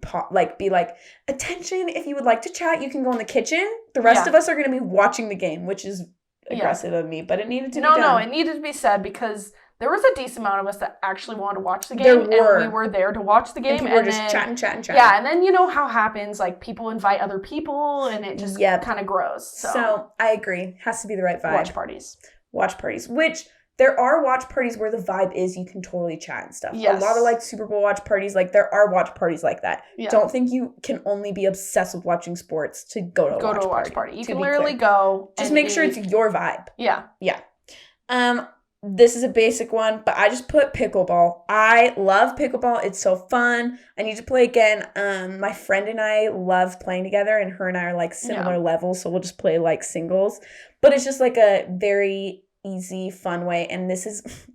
[SPEAKER 1] be like, attention, if you would like to chat, you can go in the kitchen. The rest of us are going to be watching the game, which is aggressive of me, but it needed to be done.
[SPEAKER 2] No, it needed to be said because there was a decent amount of us that actually wanted to watch the game, and we were there to watch the game.
[SPEAKER 1] And people were just chatting.
[SPEAKER 2] Yeah, and then you know how it happens, like, people invite other people, and it just kind of grows. So
[SPEAKER 1] I agree. Has to be the right vibe.
[SPEAKER 2] Watch parties.
[SPEAKER 1] Which, there are watch parties where the vibe is you can totally chat and stuff. Yes. A lot of, like, Super Bowl watch parties, like, there are watch parties like that. Yeah. Don't think you can only be obsessed with watching sports to go to a watch party.
[SPEAKER 2] You can literally go.
[SPEAKER 1] Just make sure it's your vibe.
[SPEAKER 2] Yeah.
[SPEAKER 1] Yeah. This is a basic one, but I just put pickleball. I love pickleball. It's so fun. I need to play again. My friend and I love playing together, and her and I are, like, similar levels, so we'll just play, like, singles. But it's just, like, a very easy, fun way, and this is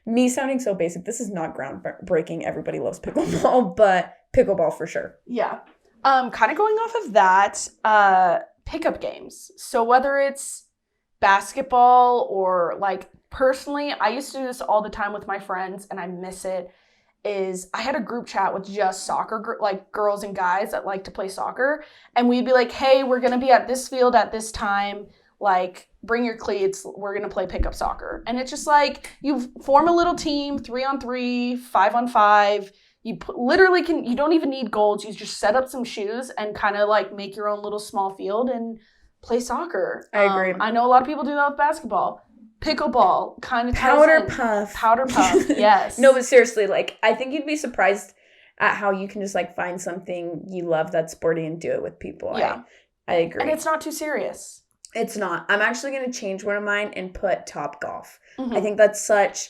[SPEAKER 1] me sounding so basic. This is not groundbreaking. Everybody loves pickleball, but pickleball for sure.
[SPEAKER 2] Yeah. Kind of going off of that, pickup games. So whether it's basketball or, like, personally, I used to do this all the time with my friends, and I miss it, is I had a group chat with just soccer, like, girls and guys that like to play soccer, and we'd be like, hey, we're going to be at this field at this time, like, bring your cleats, we're going to play pickup soccer. And it's just like, you form a little team, 3-on-3, 5-on-5, you you don't even need goals, you just set up some shoes and kind of, like, make your own little small field and play soccer.
[SPEAKER 1] I agree.
[SPEAKER 2] I know a lot of people do that with basketball. Pickleball kind of
[SPEAKER 1] powder puff,
[SPEAKER 2] yes.
[SPEAKER 1] No, but seriously, like, I think you'd be surprised at how you can just, like, find something you love that's sporty and do it with people.
[SPEAKER 2] Yeah,
[SPEAKER 1] I agree.
[SPEAKER 2] And it's not too serious.
[SPEAKER 1] It's not. I'm actually going to change one of mine and put Topgolf. Mm-hmm. I think that's such.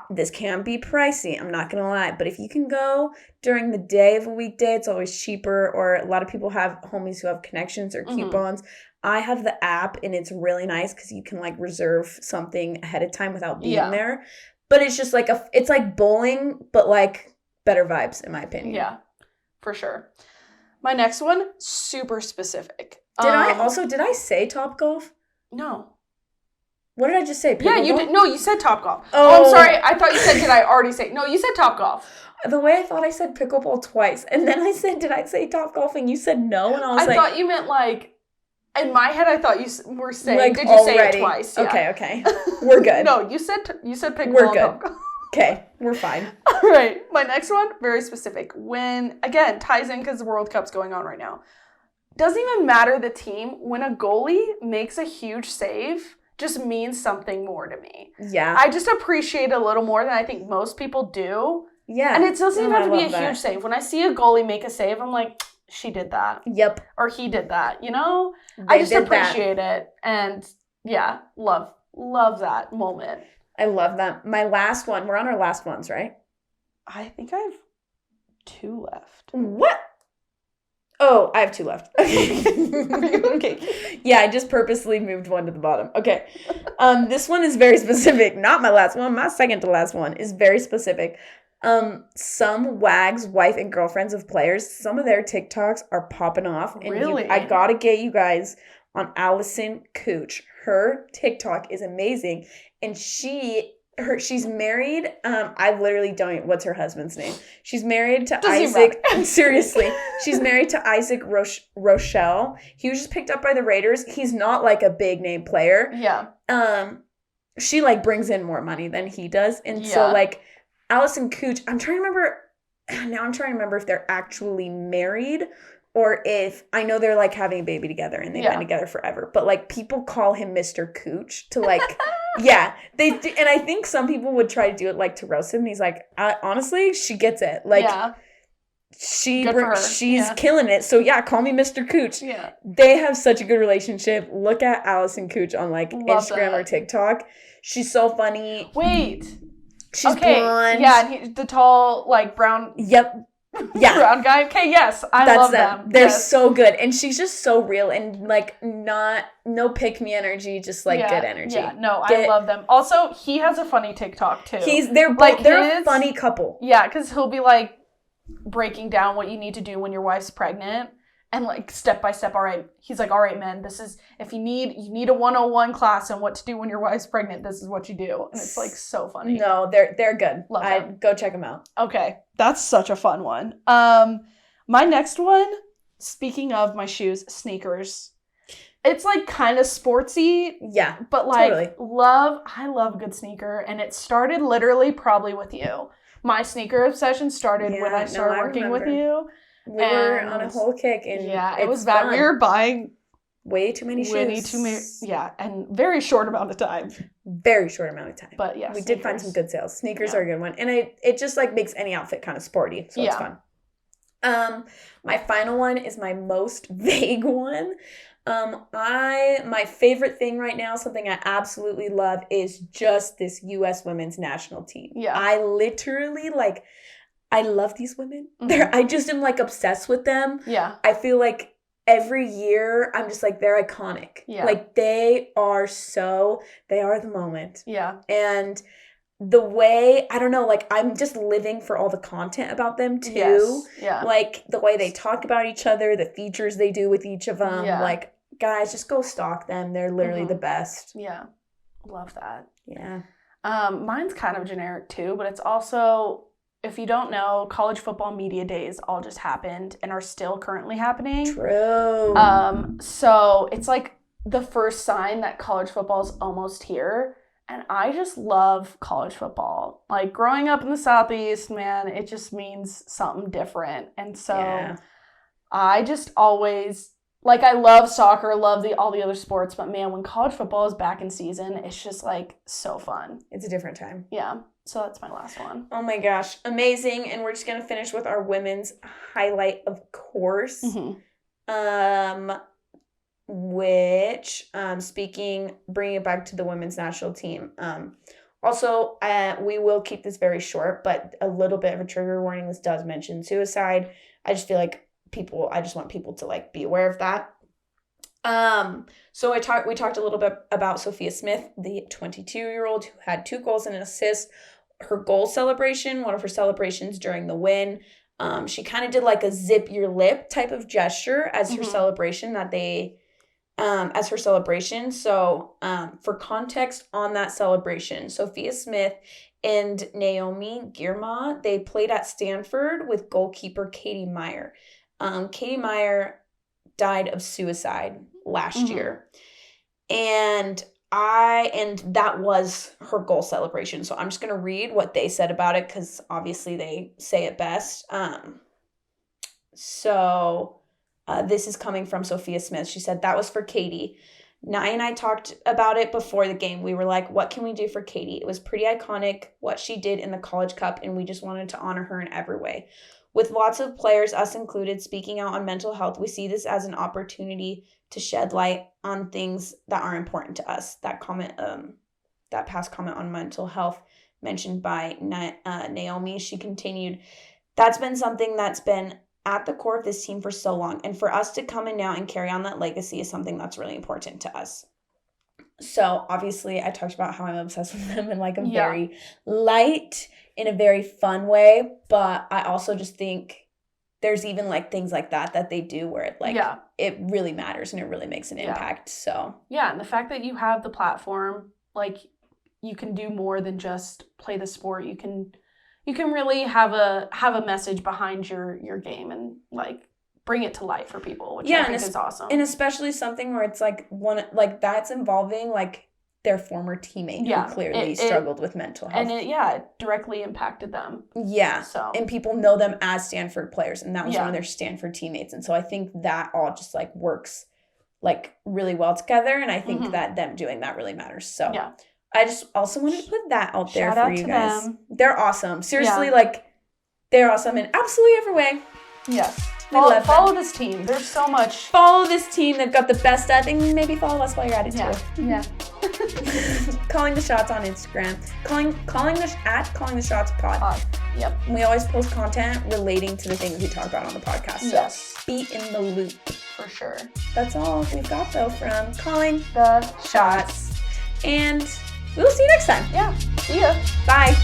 [SPEAKER 1] This can be pricey, I'm not going to lie, but if you can go during the day of a weekday, it's always cheaper, or a lot of people have homies who have connections or coupons. Mm-hmm. I have the app, and it's really nice because you can, like, reserve something ahead of time without being there. But it's just like it's like bowling, but, like, better vibes, in my opinion.
[SPEAKER 2] Yeah, for sure. My next one, super specific.
[SPEAKER 1] Did I say Topgolf?
[SPEAKER 2] No.
[SPEAKER 1] What did I just say?
[SPEAKER 2] Yeah, you did. No, you said Topgolf. Oh, I'm sorry. I thought you said, did I already say? No, you said Topgolf.
[SPEAKER 1] The way I thought I said pickleball twice. And then I said, did I say Topgolf? And you said no. And I
[SPEAKER 2] thought you meant, like, in my head, I thought you were saying, like, did you already say it twice?
[SPEAKER 1] Yeah. Okay. We're good.
[SPEAKER 2] No, you said pickleball.
[SPEAKER 1] We're good. Okay, we're fine.
[SPEAKER 2] All right. My next one, very specific. When, again, ties in because the World Cup's going on right now. Doesn't even matter the team. When a goalie makes a huge save, just means something more to me.
[SPEAKER 1] Yeah.
[SPEAKER 2] I just appreciate it a little more than I think most people do.
[SPEAKER 1] Yeah.
[SPEAKER 2] And it doesn't even have to be a huge save. When I see a goalie make a save, I'm like, she did that.
[SPEAKER 1] Yep.
[SPEAKER 2] Or he did that, you know? I just appreciate it. And yeah, love that moment.
[SPEAKER 1] I love that. My last one, we're on our last ones, right?
[SPEAKER 2] I think I have 2 left.
[SPEAKER 1] What? Oh, I have 2 left. Okay. Yeah, I just purposely moved one to the bottom. Okay. This one is very specific. Not my last one. My second to last one is very specific. Some wags, wife and girlfriends of players, some of their TikToks are popping off. And
[SPEAKER 2] really?
[SPEAKER 1] I gotta get you guys on Allison Cooch. Her TikTok is amazing. And she's married. I literally don't. What's her husband's name? She's married to Isaac. Seriously, she's married to Isaac Rochelle. He was just picked up by the Raiders. He's not, like, a big name player.
[SPEAKER 2] Yeah.
[SPEAKER 1] She, like, brings in more money than he does, and so, like, Allison Cooch. I'm trying to remember if they're actually married. Or if, I know they're, like, having a baby together and they've been together forever. But, like, people call him Mr. Cooch to, like, Yeah, they do, and I think some people would try to do it like to roast him. And he's like, honestly, she gets it. Like, she's killing it. So yeah, call me Mr. Cooch.
[SPEAKER 2] Yeah,
[SPEAKER 1] they have such a good relationship. Look at Allison Cooch on like Instagram or TikTok. She's so funny.
[SPEAKER 2] Wait,
[SPEAKER 1] she's blonde.
[SPEAKER 2] Yeah, and the tall like brown.
[SPEAKER 1] Yep. Yeah.
[SPEAKER 2] Brown guy. Okay, yes. I love them.
[SPEAKER 1] They're so good. And she's just so real and like no pick me energy, just like good energy.
[SPEAKER 2] Yeah, no, I love them. Also, he has a funny TikTok too.
[SPEAKER 1] They're a funny couple.
[SPEAKER 2] Yeah, because he'll be like breaking down what you need to do when your wife's pregnant. And like step by step, all right. He's like, all right, man, this is if you need a 101 class on what to do when your wife's pregnant, this is what you do. And it's like so funny.
[SPEAKER 1] No, they're good.
[SPEAKER 2] Love them.
[SPEAKER 1] Go check them out.
[SPEAKER 2] Okay. That's such a fun one. My next one, speaking of my shoes, sneakers. It's like kind of sportsy.
[SPEAKER 1] Yeah.
[SPEAKER 2] But like I love a good sneaker. And it started literally probably with you. My sneaker obsession started when I started working with you.
[SPEAKER 1] We were on a whole kick, and
[SPEAKER 2] it was bad. We were buying
[SPEAKER 1] way too many shoes.
[SPEAKER 2] And very short amount of time.
[SPEAKER 1] Very short amount of time.
[SPEAKER 2] But yeah,
[SPEAKER 1] we did find some good sales. Sneakers are a good one, and it just like makes any outfit kind of sporty, so it's fun. My final one is my most vague one. My favorite thing right now, something I absolutely love, is just this U.S. women's national team.
[SPEAKER 2] Yeah,
[SPEAKER 1] I literally I love these women. I just am like obsessed with them.
[SPEAKER 2] Yeah.
[SPEAKER 1] I feel like every year I'm just like, they're iconic.
[SPEAKER 2] Yeah.
[SPEAKER 1] Like they are the moment.
[SPEAKER 2] Yeah.
[SPEAKER 1] And the way, I don't know, like I'm just living for all the content about them too.
[SPEAKER 2] Yes. Yeah.
[SPEAKER 1] Like the way they talk about each other, the features they do with each of them.
[SPEAKER 2] Yeah.
[SPEAKER 1] Like, guys, just go stalk them. They're literally the best.
[SPEAKER 2] Yeah. Love that.
[SPEAKER 1] Yeah.
[SPEAKER 2] Mine's kind of generic too, but it's also, if you don't know, college football media days all just happened and are still currently happening.
[SPEAKER 1] True.
[SPEAKER 2] So it's like the first sign that college football is almost here. And I just love college football. Like growing up in the Southeast, man, it just means something different. And so I just always, like, I love soccer, love all the other sports, but man, when college football is back in season, it's just like so fun.
[SPEAKER 1] It's a different time.
[SPEAKER 2] Yeah. So that's my last one.
[SPEAKER 1] Oh my gosh. Amazing. And we're just going to finish with our women's highlight, of course. Which, bringing it back to the women's national team. Also, we will keep this very short, but a little bit of a trigger warning. This does mention suicide. I just feel like I just want people to like be aware of that. So we talked a little bit about Sophia Smith, the 22-year-old who had 2 goals and an assist. Her goal celebration, one of her celebrations during the win, she kind of did like a zip your lip type of gesture as her celebration So, for context on that celebration, Sophia Smith and Naomi Girma, they played at Stanford with goalkeeper Katie Meyer. Katie Meyer died of suicide last year. And that was her goal celebration. So I'm just going to read what they said about it because obviously they say it best. This is coming from Sophia Smith. She said, "That was for Katie. Nye and I talked about it before the game. We were like, what can we do for Katie? It was pretty iconic what she did in the College Cup, and we just wanted to honor her in every way. With lots of players, us included, speaking out on mental health, we see this as an opportunity to shed light on things that are important to us." That past comment on mental health mentioned by Naomi, she continued, "That's been something that's been at the core of this team for so long, and for us to come in now and carry on that legacy is something that's really important to us." So obviously I talked about how I'm obsessed with them in like a very light, in a very fun way, but I also just think there's even like things like that they do where it like it really matters and it really makes an impact. So
[SPEAKER 2] and the fact that you have the platform, like you can do more than just play the sport. You can really have a message behind your game and like bring it to light for people, which I think is awesome.
[SPEAKER 1] And especially something where it's like that's involving like their former teammate who clearly struggled with mental health.
[SPEAKER 2] And it directly impacted them.
[SPEAKER 1] Yeah. So and people know them as Stanford players, and that was one of their Stanford teammates. And so I think that all just like works like really well together, and I think that them doing that really matters. So I just also wanted to put that out there for you guys.
[SPEAKER 2] Them.
[SPEAKER 1] They're awesome. Seriously, like, they're awesome in absolutely every way.
[SPEAKER 2] Yes. Follow this team. There's so much.
[SPEAKER 1] Follow this team. They've got the best at it. And maybe follow us while you're at it, too.
[SPEAKER 2] Yeah.
[SPEAKER 1] Calling the Shots on Instagram. Calling the Shots pod.
[SPEAKER 2] Yep.
[SPEAKER 1] We always post content relating to the things we talk about on the podcast. So
[SPEAKER 2] yes.
[SPEAKER 1] Be in the loop.
[SPEAKER 2] For sure.
[SPEAKER 1] That's all we've got, though, from Calling
[SPEAKER 2] the Shots.
[SPEAKER 1] And we will see you next time.
[SPEAKER 2] Yeah. See ya.
[SPEAKER 1] Bye.